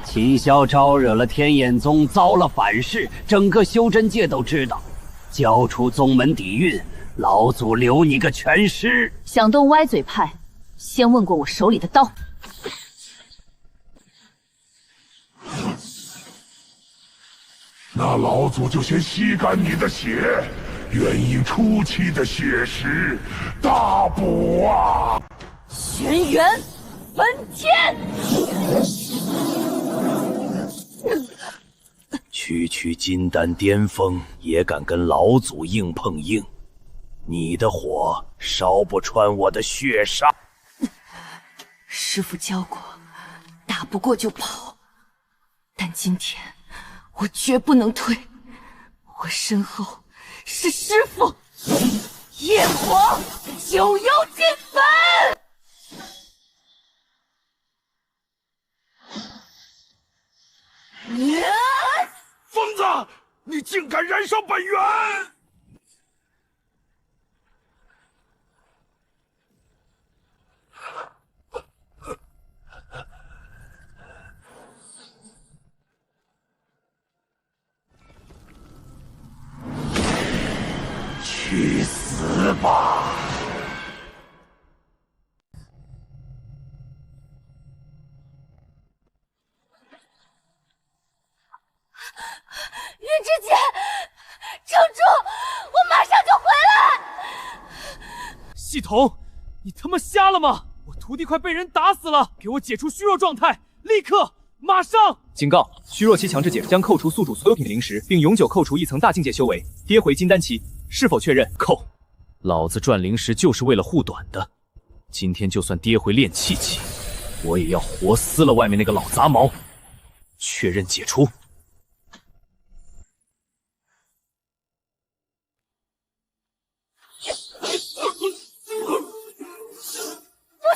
秦霄招惹了天眼宗，遭了反噬，整个修真界都知道。交出宗门底蕴，老祖留你个全尸。想动歪嘴派，先问过我手里的刀。那老祖就先吸干你的血，元婴初期的血石，大补啊！玄元焚天。区金丹巅峰也敢跟老祖硬碰硬，你的火烧不穿我的血杀。师父教过，打不过就跑，但今天我绝不能退，我身后是师父。业火九幽金粉。疯子，你竟敢燃烧本源！去死吧！云芝姐，撑住，我马上就回来。系统，你他妈瞎了吗？我徒弟快被人打死了，给我解除虚弱状态，立刻，马上！警告：虚弱期强制解除，将扣除宿主所有品灵石，并永久扣除1层大境界修为，跌回金丹期。是否确认？扣。老子赚灵石就是为了护短的，今天就算跌回炼气期，我也要活撕了外面那个老杂毛。确认解除。不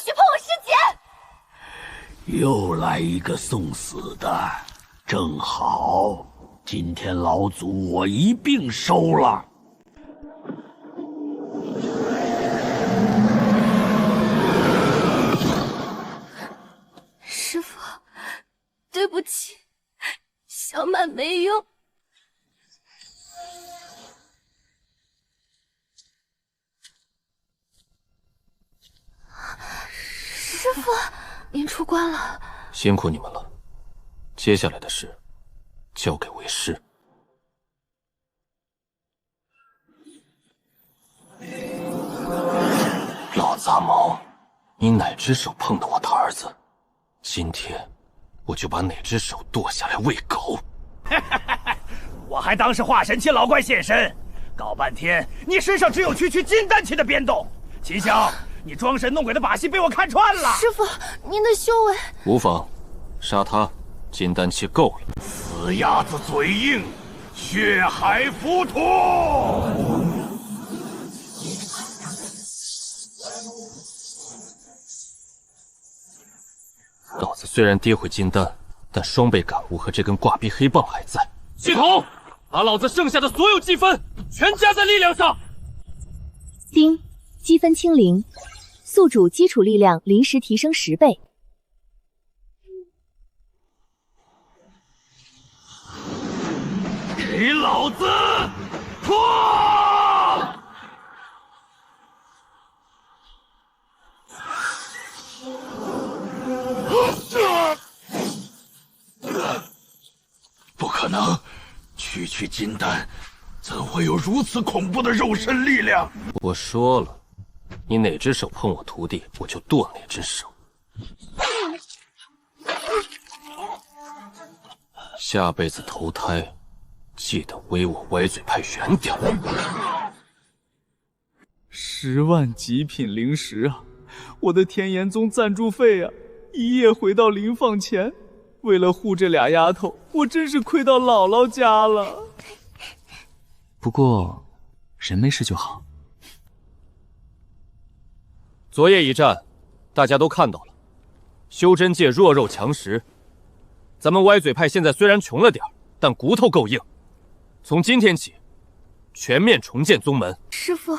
许碰我师姐！又来一个送死的，正好，今天老祖我一并收了。起，想瞒没用。师父，您出关了，辛苦你们了。接下来的事交给为师。老杂毛，你哪只手碰到我的儿子？今天我就把哪只手剁下来喂狗。我还当是化神期老怪现身，搞半天你身上只有区金丹期的变动。秦霄，你装神弄鬼的把戏被我看穿了。师父，您的修为……无妨，杀他，金丹期够了。死鸭子嘴硬，血海浮屠。老子虽然跌回金丹，但双倍感悟和这根挂壁黑棒还在。系统，把老子剩下的所有积分全加在力量上。丁，积分清零，宿主基础力量临时提升10倍。给老子破！不可能，区金丹怎会有如此恐怖的肉身力量？我说了，你哪只手碰我徒弟，我就剁哪只手。下辈子投胎，记得微我歪嘴派远点。10万极品灵石啊！我的天炎宗赞助费啊，一夜回到零放钱。为了护这俩丫头，我真是亏到姥姥家了。不过，人没事就好。昨夜一战，大家都看到了，修真界弱肉强食。咱们歪嘴派现在虽然穷了点，但骨头够硬。从今天起，全面重建宗门。师父，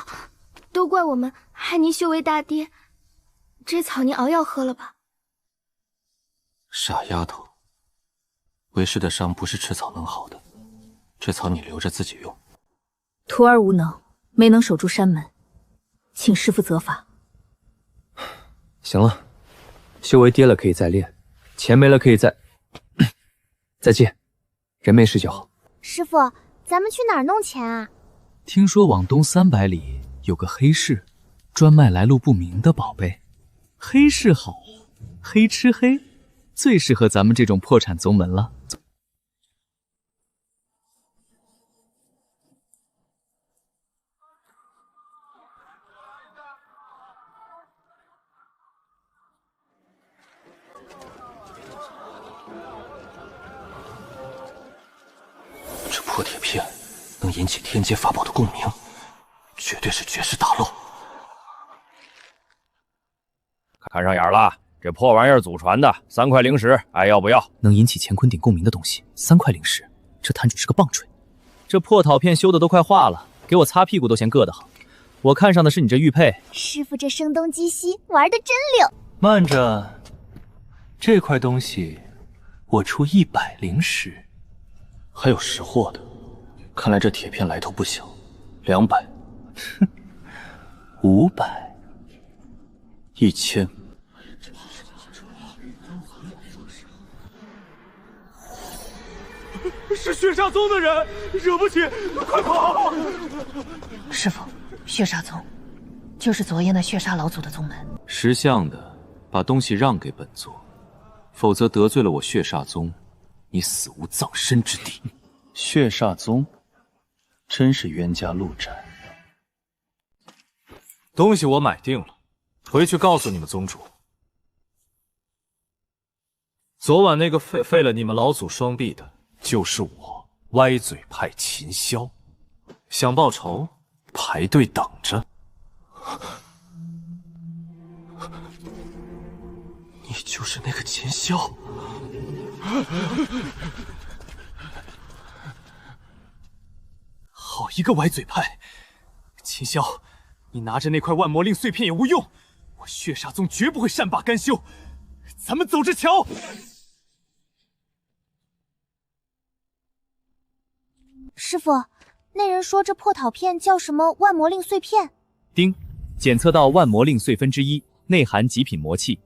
都怪我们害您修为大跌，这草您熬药喝了吧。傻丫头，为师的伤不是吃草能好的，这草你留着自己用。徒儿无能，没能守住山门，请师父责罚。行了，修为跌了可以再练，钱没了可以再借，人没事就好。师父，咱们去哪儿弄钱啊？听说往东300里有个黑市，专卖来路不明的宝贝。黑市好，黑吃黑，最适合咱们这种破产宗门了。这破铁片能引起天阶法宝的共鸣，绝对是绝世大漏。看上眼了，这破玩意儿祖传的，3块灵石，爱要不要？能引起乾坤鼎共鸣的东西，3块灵石，这摊主是个棒槌。这破陶片修的都快化了，给我擦屁股都嫌硌得慌。我看上的是你这玉佩。师父这声东击西玩得真溜。慢着，这块东西我出100灵石。还有识货的，看来这铁片来头不小。200， 500， 1000。是血煞宗的人，惹不起，快跑！师父，血煞宗就是昨夜那血煞老祖的宗门。识相的，把东西让给本座，否则得罪了我血煞宗，你死无葬身之地。血煞宗真是冤家路窄。东西我买定了，回去告诉你们宗主，昨晚那个废了你们老祖双臂的，就是我歪嘴派秦霄。想报仇，排队等着。你就是那个秦霄。好一个歪嘴派！秦霄，你拿着那块万魔令碎片也无用，我血煞宗绝不会善罢甘休。咱们走着瞧！师傅，那人说这破陶片叫什么万魔令碎片？丁，检测到万魔令碎分之一，内含极品魔气，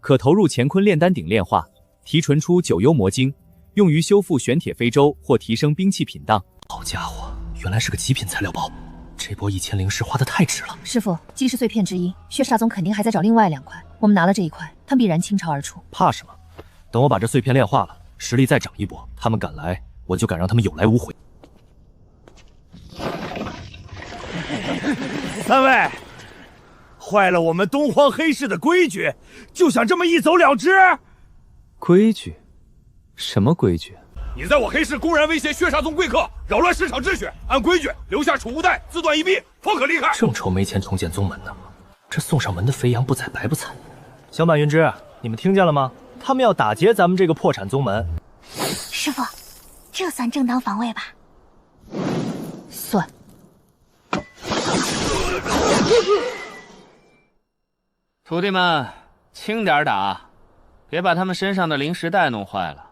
可投入乾坤炼丹鼎炼化，提纯出九幽魔晶，用于修复玄铁飞舟或提升兵器品档。好家伙，原来是个极品材料包，这波1000灵石花得太值了。师傅，既是碎片之一，血煞宗肯定还在找另外2块，我们拿了这一块，他必然倾巢而出。怕什么？等我把这碎片炼化了，实力再涨一波，他们敢来，我就敢让他们有来无回。3位，坏了我们东荒黑市的规矩，就想这么一走了之？规矩？什么规矩？你在我黑市公然威胁血煞宗贵客，扰乱市场秩序，按规矩留下储物袋，自断一臂，方可离开。正愁没钱重建宗门呢，这送上门的肥羊不宰白不惨。小满云芝，你们听见了吗？他们要打劫咱们这个破产宗门。师傅，这算正当防卫吧？算。徒弟们，轻点打，别把他们身上的灵石袋弄坏了。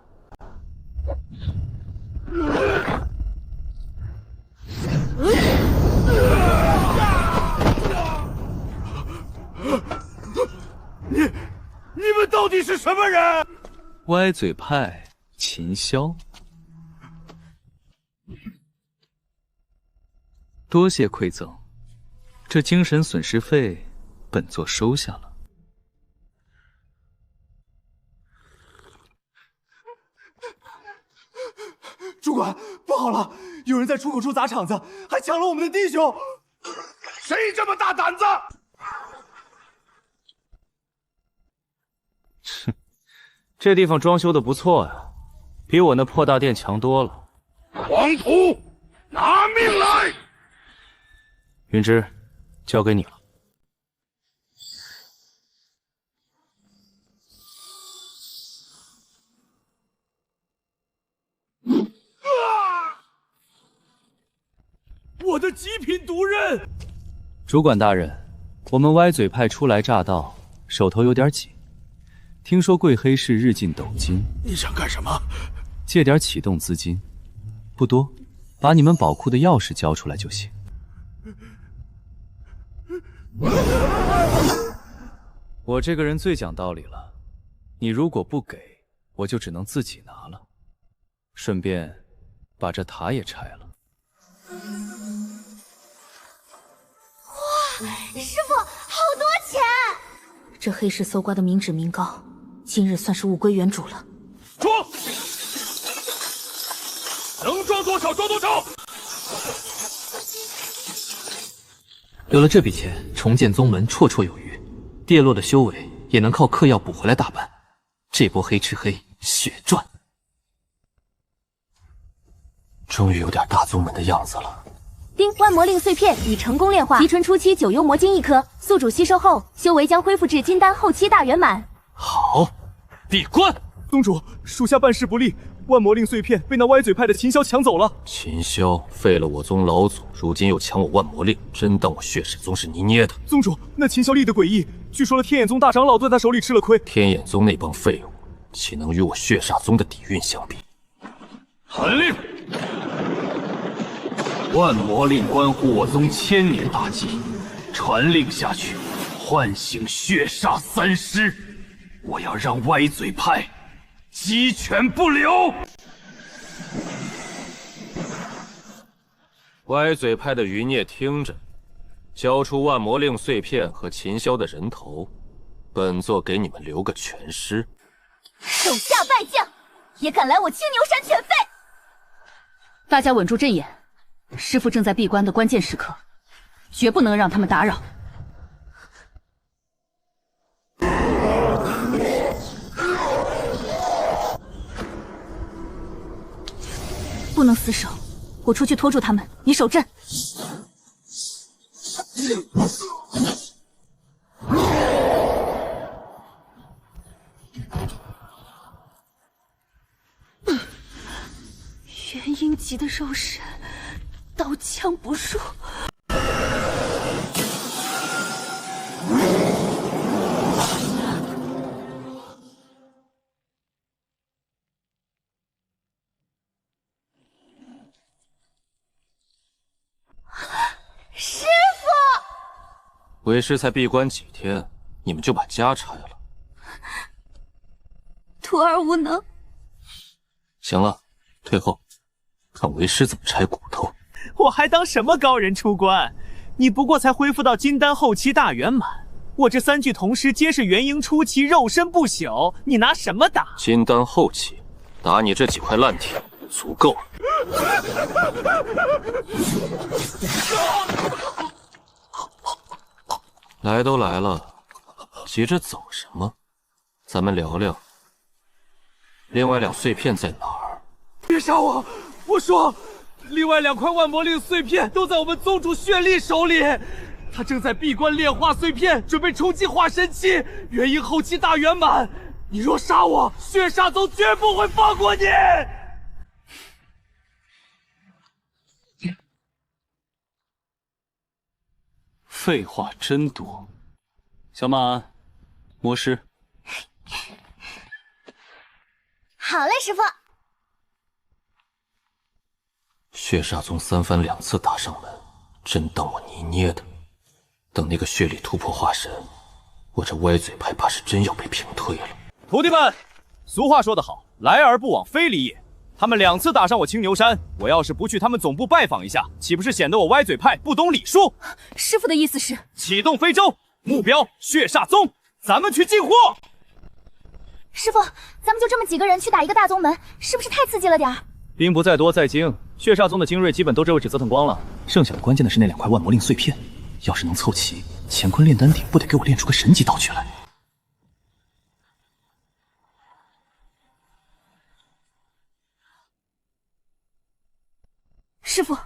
你们到底是什么人？歪嘴派秦霄，多谢馈赠，这精神损失费本座收下了。主管，不好了，有人在出口处砸场子，还抢了我们的弟兄。谁这么大胆子？哼，这地方装修的不错呀，比我那破大殿强多了。黄土，拿命来！云芝，交给你了。我的极品毒刃！主管大人，我们歪嘴派初来乍到，手头有点紧。听说贵黑市日进斗金，你想干什么？借点启动资金，不多，把你们宝库的钥匙交出来就行。我这个人最讲道理了，你如果不给，我就只能自己拿了，顺便把这塔也拆了。哇，师傅，好多钱！这黑市搜刮的民脂民膏，今日算是物归原主了。装，能装多少装多少。有了这笔钱，重建宗门绰绰有余，跌落的修为也能靠嗑药补回来大半。这波黑吃黑，血赚！终于有点大宗门的样子了。丁，万魔令碎片已成功炼化，提纯初期九幽魔晶1颗，宿主吸收后，修为将恢复至金丹后期大圆满。好，闭关。宗主，属下办事不力，万魔令碎片被那歪嘴派的秦霄抢走了。秦霄废了我宗老祖，如今又抢我万魔令，真当我血煞宗是泥捏的？宗主，那秦霄立的诡异，据说了天眼宗大长老都在他手里吃了亏。天眼宗那帮废物，岂能与我血煞宗的底蕴相比？传令！万魔令关乎我宗1000年大计，传令下去，唤醒血煞3师，我要让歪嘴派鸡犬不留。歪嘴派的余孽听着，交出万魔令碎片和秦霄的人头，本座给你们留个全尸。手下败将，也敢来我青牛山犬吠！大家稳住阵眼，师父正在闭关的关键时刻，绝不能让他们打扰。不能死守，我出去拖住他们，你守阵。元婴级的肉身，刀枪不入。为师才闭关几天，你们就把家拆了？徒儿无能。行了，退后，看为师怎么拆骨头。我还当什么高人出关？你不过才恢复到金丹后期大圆满，我这3具铜尸皆是元婴初期，肉身不朽，你拿什么打？金丹后期，打你这几块烂铁足够了。来都来了，急着走什么？咱们聊聊。另外2碎片在哪儿？别杀我！我说，另外2块万魔令碎片都在我们宗主血力手里，他正在闭关炼化碎片，准备冲击化神期，元婴后期大圆满。你若杀我，血煞宗绝不会放过你！废话真多。小马，魔师。好嘞，师傅。血煞宗3番2次打上门，真当我泥捏的？等那个血力突破化神，我这歪嘴派怕是真要被平推了。徒弟们，俗话说得好，来而不往非礼也。他们2次打上我青牛山，我要是不去他们总部拜访一下，岂不是显得我歪嘴派不懂礼数？师傅的意思是启动非洲，目标血煞宗，咱们去进货。师傅，咱们就这么几个人去打一个大宗门，是不是太刺激了点儿？兵不在多，在精。血煞宗的精锐基本都这位置折腾光了，剩下的关键的是那2块万魔令碎片，要是能凑齐，乾坤炼丹鼎不得给我炼出个神级道具来？师傅，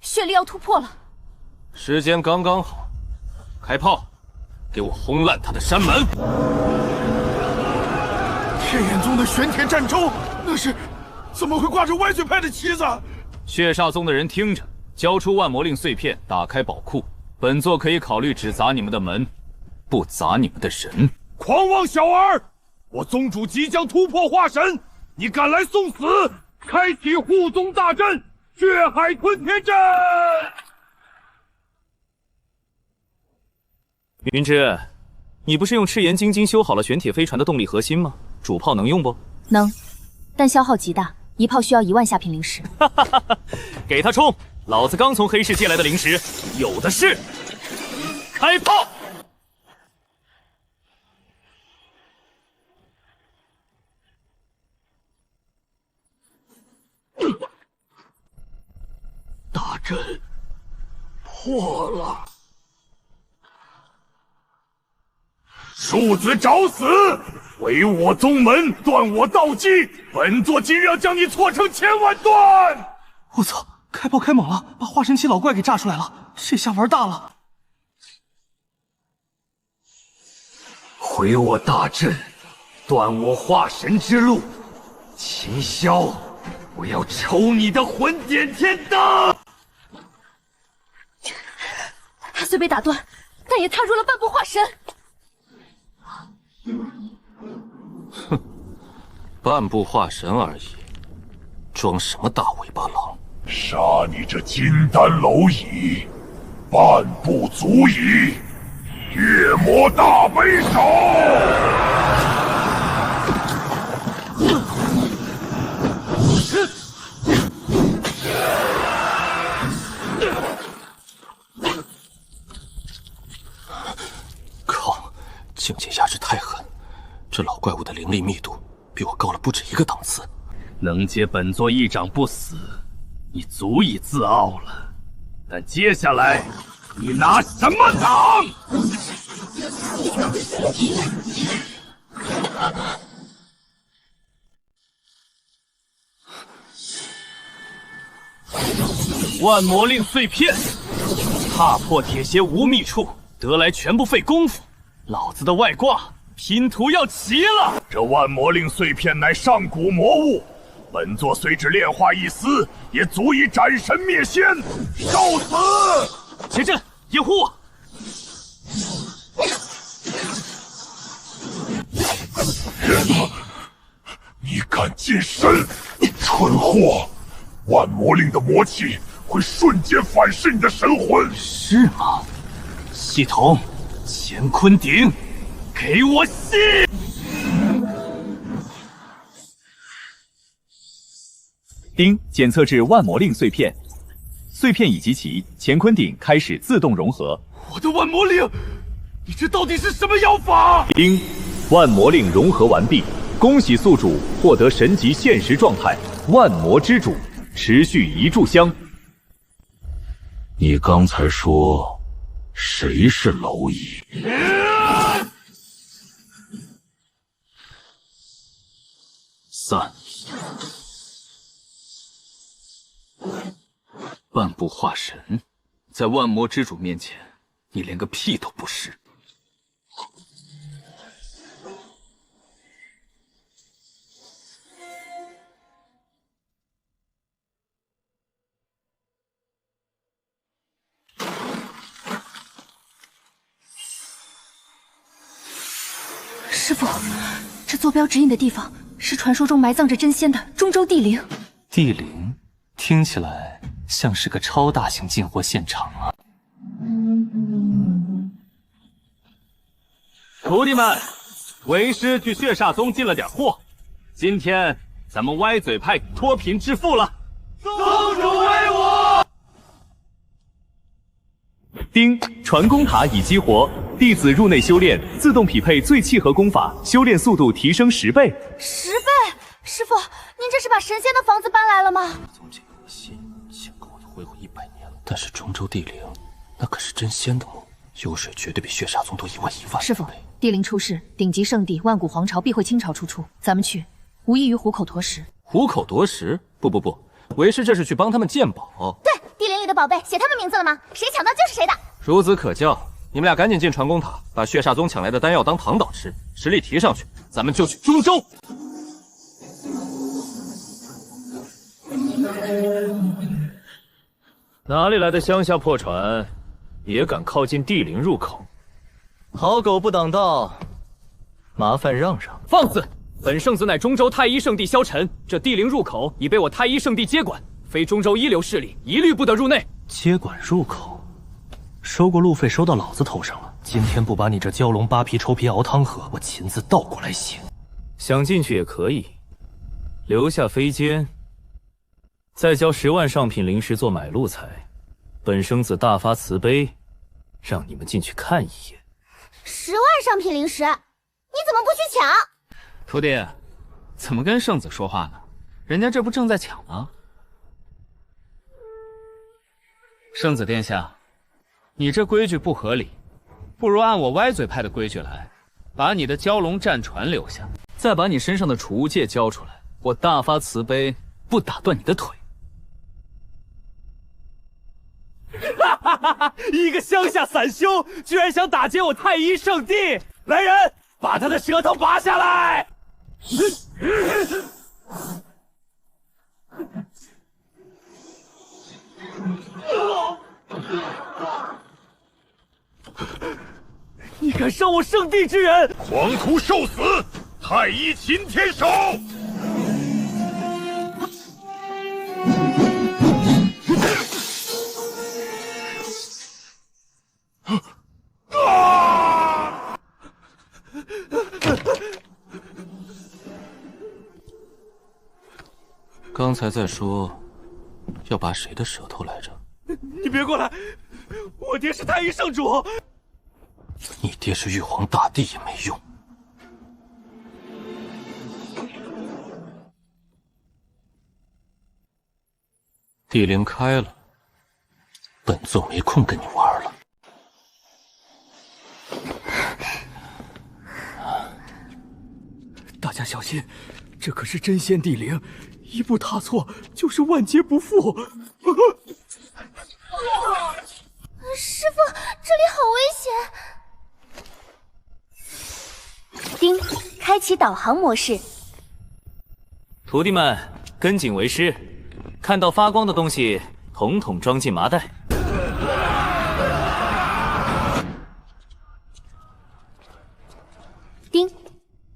血力要突破了，时间刚刚好，开炮，给我轰烂他的山门！天眼宗的玄铁战舟，那是怎么会挂着歪嘴派的旗子？血煞宗的人听着，交出万魔令碎片，打开宝库，本座可以考虑只砸你们的门，不砸你们的人。狂妄小儿！我宗主即将突破化神，你敢来送死？开启护宗大阵！血海吞天阵！云芝，你不是用赤炎金晶修好了玄铁飞船的动力核心吗？主炮能用不？能，但消耗极大，一炮需要1万下品灵石。给他冲！老子刚从黑市借来的灵石，有的是。开炮！大阵破了，庶子找死！毁我宗门，断我道基，本座今日要将你挫成千万段！我操！开炮开猛了，把化神期老怪给炸出来了，这下玩大了！毁我大阵，断我化神之路，秦霄，我要抽你的魂点天灯！他虽被打断，但也踏入了半步化神。哼，半步化神而已，装什么大尾巴狼？杀你这金丹蝼蚁，半步足矣！月魔大背手！靠，境界压制太狠，这老怪物的灵力密度比我高了不止1个档次。能接本座一掌不死，你足以自傲了。但接下来，你拿什么挡？万魔令碎片，踏破铁鞋无觅处，得来全不费功夫。老子的外挂拼图要齐了。这万魔令碎片乃上古魔物，本座虽只炼化一丝，也足以斩神灭仙。受死！结阵，掩护我！你敢近身，蠢货！万魔令的魔气会瞬间反噬你的神魂。是吗？系统，乾坤鼎，给我吸！丁检测至万魔令碎片，碎片已集齐，乾坤鼎开始自动融合。我的万魔令，你这到底是什么妖法？丁，万魔令融合完毕，恭喜宿主获得神级现实状态万魔之主，持续1炷香。你刚才说谁是蝼蚁？散。万部化神，在万魔之主面前，你连个屁都不是。师傅，这坐标指引的地方是传说中埋葬着真仙的中州地灵。地灵听起来像是个超大型进货现场啊！徒弟们，为师去血煞宗进了点货，今天咱们歪嘴派脱贫致富了。宗主威武！丁，传功塔已激活，弟子入内修炼，自动匹配最契合功法，修炼速度提升10倍。10倍？师傅，您这是把神仙的房子搬来了吗？从这个心想跟我就恢复100年了，但是中州地灵那可是真仙的墓，油水绝对比血煞宗多1万1万。师傅，地灵出世，顶级圣地万古皇朝必会倾巢出出，咱们去，无异于虎口夺食。虎口夺食？不，为师这是去帮他们鉴宝。对，地灵里的宝贝写他们名字了吗？谁抢到就是谁的。孺子可教，你们俩赶紧进传功塔，把血煞宗抢来的丹药当糖岛吃，实力提上去，咱们就去中州。哪里来的乡下破船，也敢靠近地灵入口？好狗不挡道，麻烦让让。放肆！本圣子乃中州太一圣地萧晨，这地灵入口已被我太一圣地接管，非中州一流势力一律不得入内。接管入口，收过路费收到老子头上了。今天不把你这蛟龙扒皮抽皮熬汤喝，我亲自倒过来写。想进去也可以，留下飞笺，再交10万上品灵石做买路财。本生子大发慈悲，让你们进去看一眼。10万上品灵石，你怎么不去抢？徒弟，怎么跟圣子说话呢？人家这不正在抢吗？圣子殿下，你这规矩不合理，不如按我歪嘴派的规矩来，把你的蛟龙战船留下，再把你身上的储物戒交出来，我大发慈悲，不打断你的腿。一个乡下散修，居然想打劫我太一圣地！来人，把他的舌头拔下来！你敢伤我圣地之人，狂徒受死！太一擒天手！刚才在说要拔谁的舌头来着？你别过来，我爹是太一圣主。你爹是玉皇大帝也没用。地灵开了，本座没空跟你玩了。大家小心，这可是真仙地灵，一步踏错就是万劫不复。师傅，这里好危险！丁，开启导航模式。徒弟们，跟紧为师，看到发光的东西，统统装进麻袋。丁，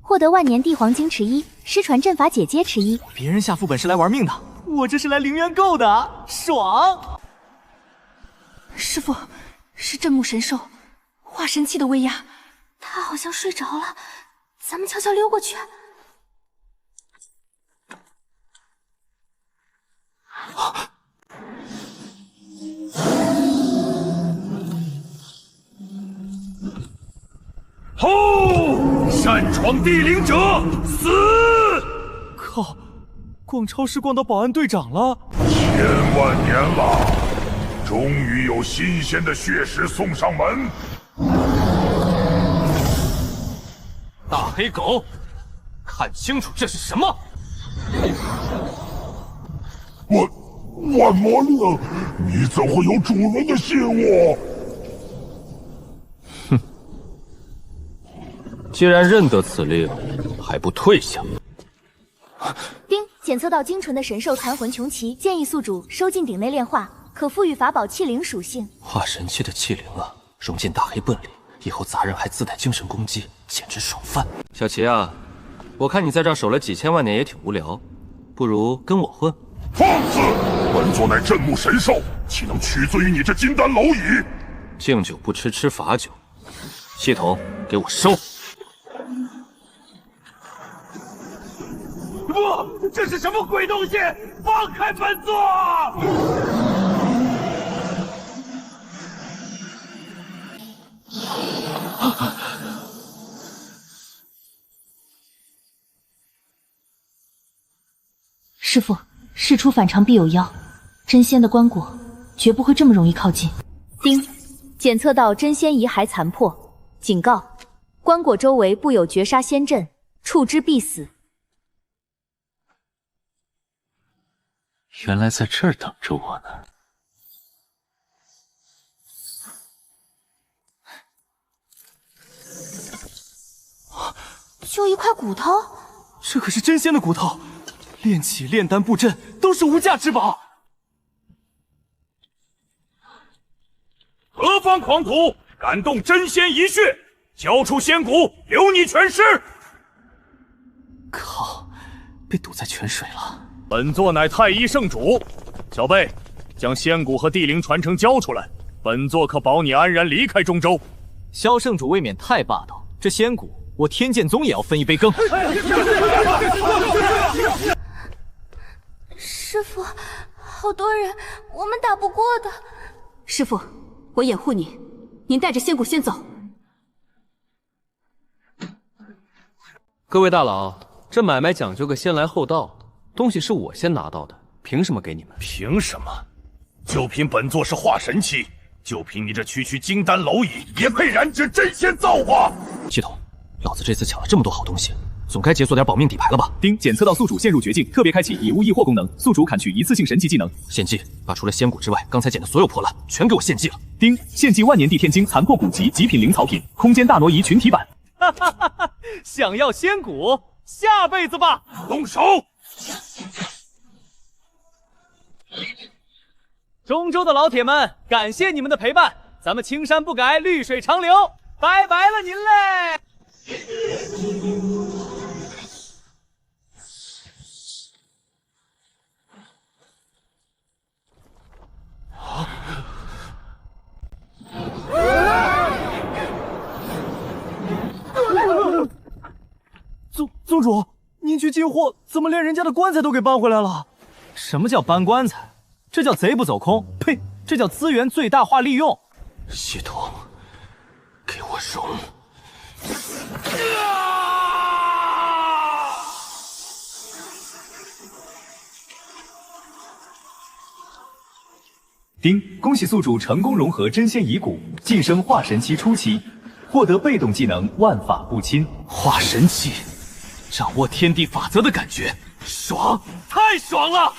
获得万年地黄金池1，失传阵法解阶池1。别人下副本是来玩命的，我这是来零元购的，爽！师傅，是镇墓神兽，化神器的威压。他好像睡着了，咱们悄悄溜过去。吼！擅闯地灵者死！靠！逛超市逛到保安队长了，千万年了，终于有新鲜的血食送上门。大黑狗，看清楚这是什么！万魔令，你怎会有主人的信物？哼！既然认得此令，还不退下？丁，检测到精纯的神兽残魂穷奇，建议宿主收进鼎内炼化，可赋予法宝器灵属性。化神器的器灵啊，融进大黑盾里，以后杂人还自带精神攻击，简直爽翻！小齐啊，我看你在这儿守了几千万年也挺无聊，不如跟我混。放肆！本座乃镇墓神兽，岂能取罪于你这金丹蝼蚁？敬酒不吃吃罚酒，系统给我收！不，这是什么鬼东西？放开本座！师父，事出反常必有妖，真仙的棺椁绝不会这么容易靠近。丁，检测到真仙遗骸残破，警告：棺椁周围布有绝杀仙阵，触之必死。原来在这儿等着我呢。就一块骨头，这可是真仙的骨头，炼器、炼丹、布阵都是无价之宝。何方狂徒，敢动真仙遗血？交出仙骨，留你全尸！靠，被堵在泉水了。本座乃太一圣主，小贝，将仙骨和地灵传承交出来，本座可保你安然离开中州。萧圣主未免太霸道，这仙骨我天剑宗也要分一杯羹。师父，好多人，我们打不过的。师父，我掩护你，您带着仙骨先走。各位大佬，这买卖讲究个先来后到，东西是我先拿到的，凭什么给你们？凭什么？就凭本座是化神期，就凭你这区区金丹蝼蚁，也配染指真仙造化？系统，老子这次抢了这么多好东西，总该解锁点保命底牌了吧？丁，检测到宿主陷入绝境，特别开启以物易货功能，宿主砍去一次性神级技能。献祭，把除了仙骨之外，刚才捡的所有破烂全给我献祭了。丁，献祭万年地天经残破古籍极品灵草品，空间大挪移群体版。哈哈哈哈！想要仙骨，下辈子吧！动手！中州的老铁们，感谢你们的陪伴，咱们青山不改，绿水长流，拜拜了您嘞！宗主，您去进货，怎么连人家的棺材都给搬回来了？什么叫搬棺材？这叫贼不走空！呸！这叫资源最大化利用。系统，给我融！丁，恭喜宿主成功融合真仙遗骨，晋升化神期初期，获得被动技能万法不侵。化神期，掌握天地法则的感觉，爽，太爽了！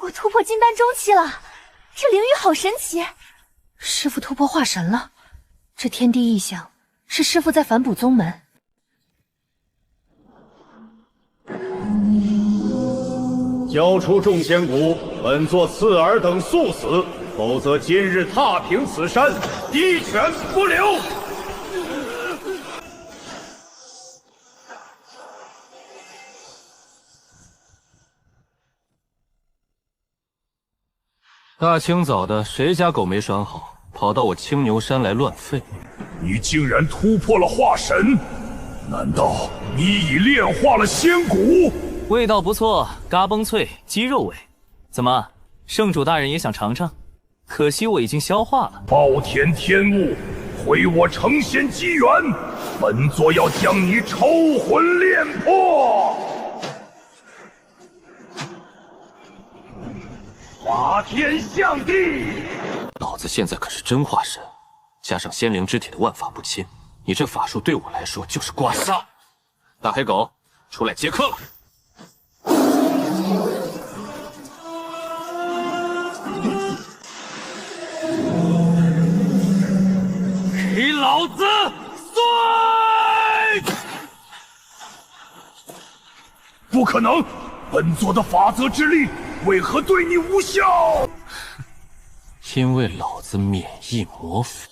我突破金丹中期了，这灵域好神奇！师父突破化神了，这天地异象是师父在反哺宗门。交出众仙骨，本座刺尔等速死，否则今日踏平此山，一拳不留。大清早的，谁家狗没拴好，跑到我青牛山来乱吠？你竟然突破了化神，难道你已炼化了仙骨？味道不错，嘎嘣脆，鸡肉味。怎么，圣主大人也想尝尝？可惜我已经消化了。暴殄天物，毁我成仙机缘！本座要将你抽魂炼魄！法天象地！老子现在可是真化神，加上仙灵之体的万法不侵，你这法术对我来说就是刮痧。大黑狗，出来接客了！给老子碎！不可能！本座的法则之力为何对你无效？因为老子免疫魔法。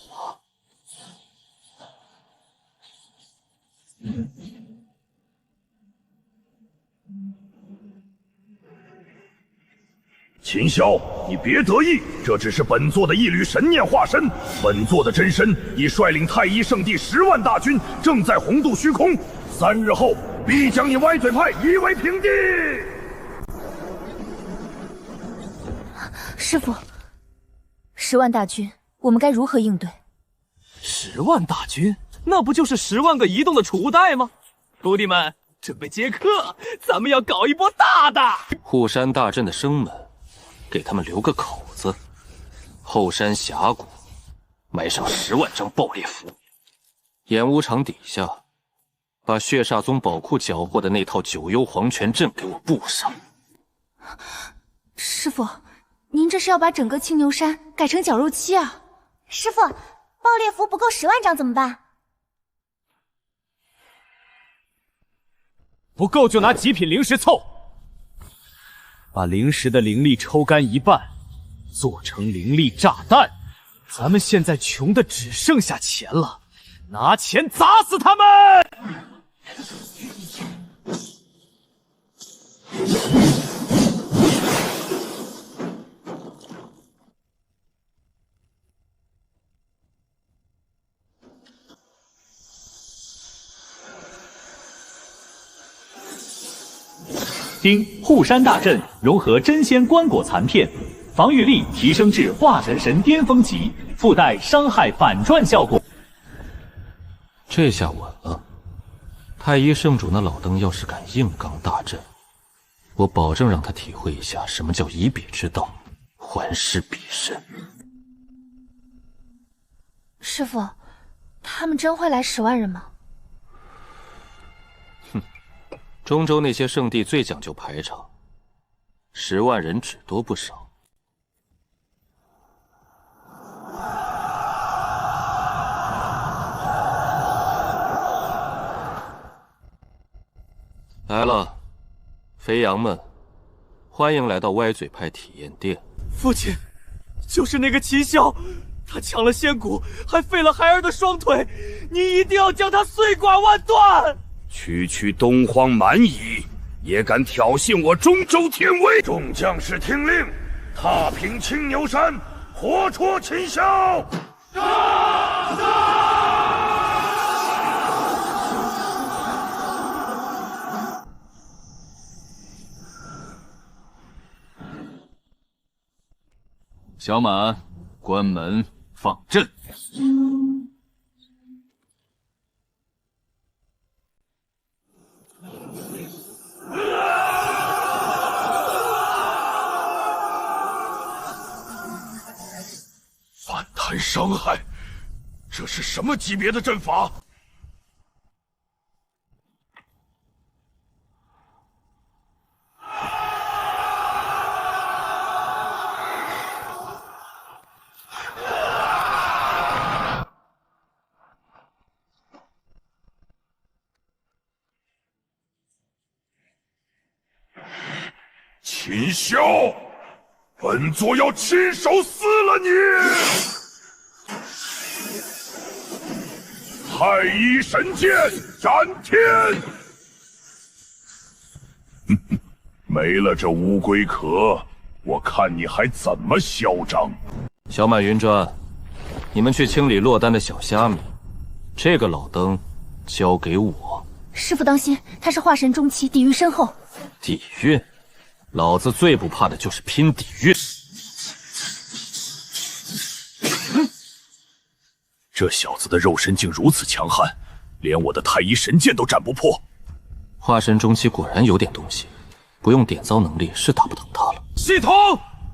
秦霄，你别得意，这只是本座的一缕神念化身。本座的真身已率领太一圣地10万大军，正在红渡虚空。3日后，必将你歪嘴派夷为平地。师父，10万大军，我们该如何应对？10万大军，那不就是10万个移动的储物袋吗？徒弟们，准备接客，咱们要搞一波大的！护山大阵的生门，给他们留个口子。后山峡谷埋上10万张爆裂符，演武场底下把血煞宗宝库缴获的那套九幽黄泉阵给我布上。师父，您这是要把整个青牛山改成绞肉期啊？师父，爆裂符不够10万张怎么办？不够就拿极品灵石凑，把灵石的灵力抽干一半，做成灵力炸弹。咱们现在穷的只剩下钱了，拿钱砸死他们！丁护山大阵融合真仙棺椁残片，防御力提升至化神神巅峰级，附带伤害反转效果。这下稳了。太一圣主那老登要是敢硬刚大阵，我保证让他体会一下什么叫以彼之道还施彼身。师父，他们真会来10万人吗？中州那些圣地最讲究排场，10万人只多不少。来了，肥羊们，欢迎来到歪嘴派体验店。父亲，就是那个齐霄，他抢了仙骨，还废了孩儿的双腿，你一定要将他碎剐万段！区东荒蛮夷，也敢挑衅我中州天威！众将士听令，踏平青牛山，活捉秦霄！小满，关门放阵。反弹伤害，这是什么级别的阵法？秦霄，本座要亲手撕了你！太一神剑斩天！没了这乌龟壳，我看你还怎么嚣张！小满、云专，你们去清理落单的小虾米，这个老登交给我。师傅当心，他是化神中期，底蕴深厚。底蕴，老子最不怕的就是拼底蕴。这小子的肉身竟如此强悍，连我的太医神剑都斩不破。化神中期果然有点东西，不用点糟能力是打不疼他了。系统，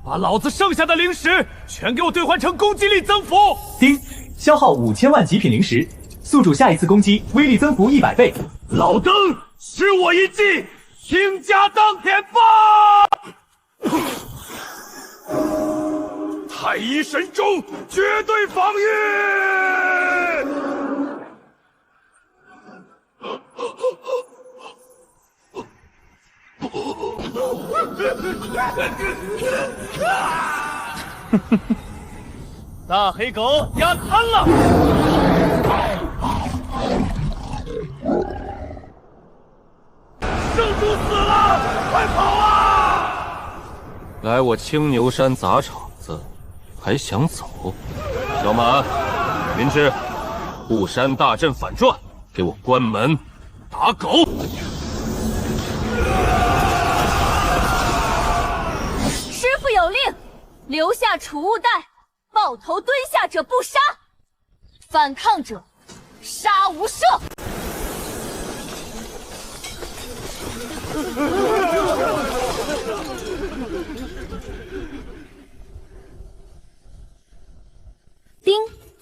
把老子剩下的灵石全给我兑换成攻击力增幅。丁，消耗5000万极品灵石，宿主下一次攻击威力增幅100倍。老登，施我一计，倾家荡天吧！太医神钟，绝对防御！大黑狗压瘫了！圣主死了，快跑啊！来我青牛山砸场子，还想走？小满、云芝，雾山大阵反转，给我关门打狗！师傅有令，留下储物袋，抱头蹲下者不杀，反抗者杀无赦。丁，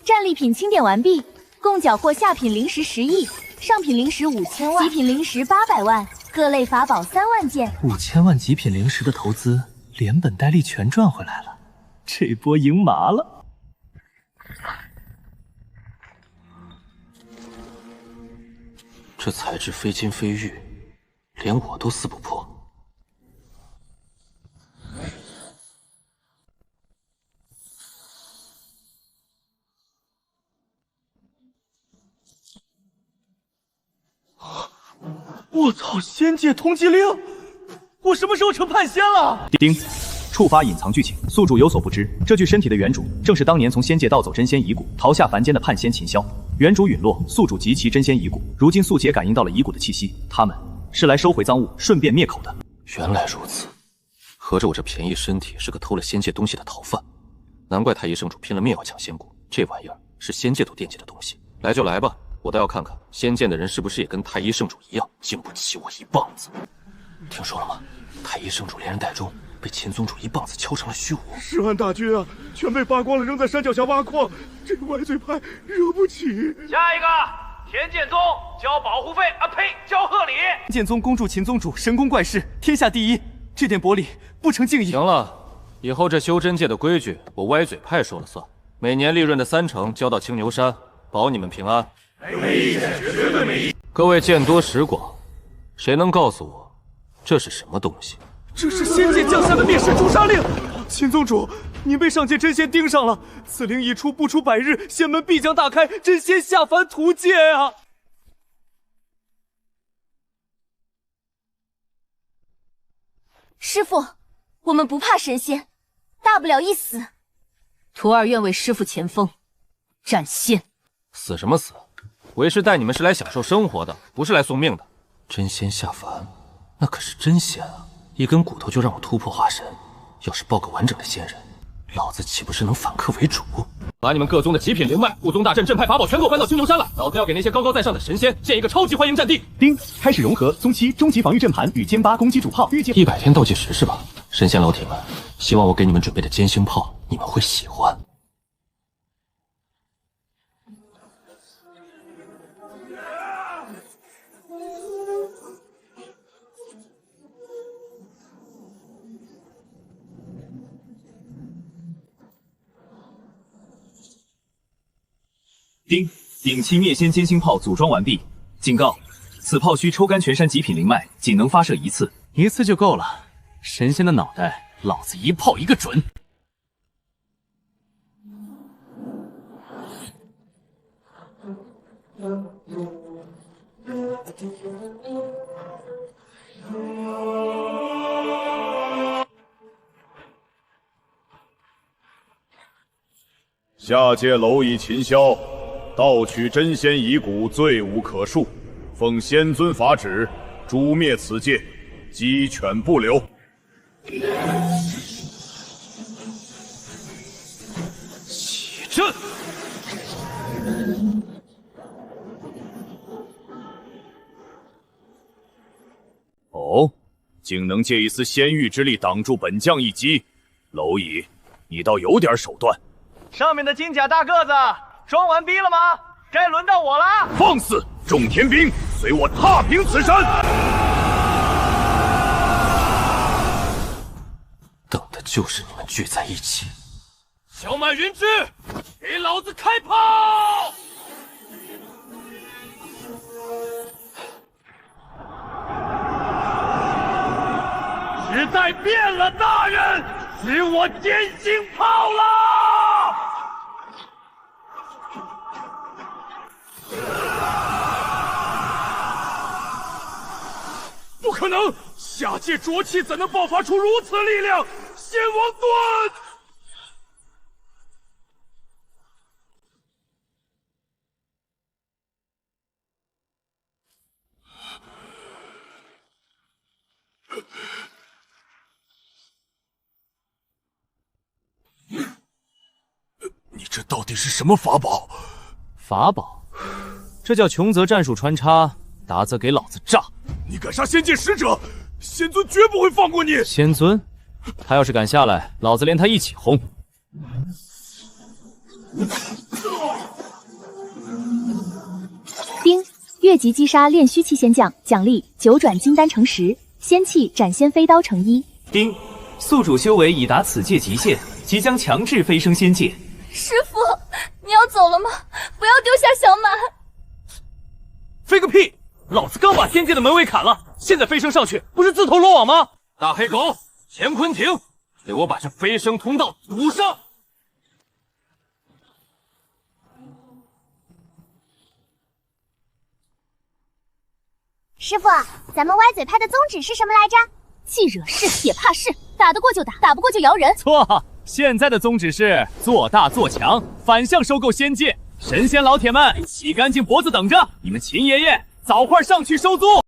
战利品清点完毕，共缴获下品灵石10亿，上品灵石5000万，极品灵石800万，各类法宝3万件。5000万极品灵石的投资，连本带利全赚回来了，这波赢麻了。这材质非金非玉，连我都撕不破。我操！仙界通缉令，我什么时候成叛仙了？丁，触发隐藏剧情，宿主有所不知，这具身体的原主正是当年从仙界盗走真仙遗骨，逃下凡间的叛仙秦霄。原主陨落，宿主及其真仙遗骨，如今宿姐感应到了遗骨的气息，他们是来收回赃物，顺便灭口的。原来如此，合着我这便宜身体是个偷了仙界东西的逃犯，难怪太医圣主拼了命要抢仙骨，这玩意儿是仙界都惦记的东西。来就来吧，我倒要看看仙界的人是不是也跟太医圣主一样，经不起我一棒子。听说了吗？太医圣主连人带钟被秦宗主一棒子敲成了虚无。10万大军啊，全被扒光了，扔在山脚下挖矿。这个歪嘴派惹不起。下一个，田剑宗交保护费啊，呸，交贺礼。剑宗恭祝秦宗主神功怪事，天下第一。这点薄礼不成敬意。行了，以后这修真界的规矩我歪嘴派说了算，每年利润的30%交到青牛山，保你们平安。没意见，绝对没意见。各位见多识广，谁能告诉我这是什么东西？这是仙界降下的灭世诛杀令。秦宗主，您被上界真仙盯上了，此令一出，不出100日，仙门必将大开，真仙下凡图戒啊！师傅，我们不怕神仙，大不了一死。徒儿愿为师傅前锋，斩仙。死什么死？为师带你们是来享受生活的，不是来送命的。真仙下凡，那可是真仙啊！一根骨头就让我突破化神，要是抱个完整的仙人，老子岂不是能反客为主？把你们各宗的极品灵脉、护宗大阵、镇派法宝全给我搬到青牛山来，老子要给那些高高在上的神仙建一个超级欢迎战地。丁，开始融合宗7终极防御阵盘与歼8攻击主炮，预计100天倒计时是吧？神仙老铁们，希望我给你们准备的歼星炮你们会喜欢。丁，顶期灭仙歼星炮组装完毕。警告：此炮需抽干全山极品灵脉，仅能发射一次，一次就够了。神仙的脑袋，老子一炮一个准。下界蝼蚁秦霄，盗取真仙遗骨，罪无可恕。奉仙尊法旨，诛灭此界，鸡犬不留。起阵！哦，竟能借一丝仙域之力挡住本将一击，蝼蚁，你倒有点手段。上面的金甲大个子装完逼了吗？该轮到我了。放肆！众天兵，随我踏平此山！等的就是你们聚在一起。小满云芝，给老子开炮！时代变了，大人，使我坚信炮了！不可能！下界浊气怎能爆发出如此力量？仙王盾！你这到底是什么法宝？法宝？这叫穷则战术穿插，达则给老子炸！你敢杀仙界使者，仙尊绝不会放过你！仙尊，他要是敢下来，老子连他一起轰！丁，越级击杀炼虚期仙将，奖励9转金丹成10，仙器斩仙飞刀成1。丁，宿主修为已达此界极限，即将强制飞升仙界。师傅，你要走了吗？不要丢下小满！飞个屁！老子刚把仙界的门卫砍了，现在飞升上去，不是自投罗网吗？大黑狗，乾坤亭，给我把这飞升通道堵上！师傅，咱们歪嘴派的宗旨是什么来着？既惹事也怕事，打得过就打，打不过就摇人。错，现在的宗旨是做大做强，反向收购仙界。神仙老铁们，洗干净脖子等着，你们秦爷爷早快上去收租。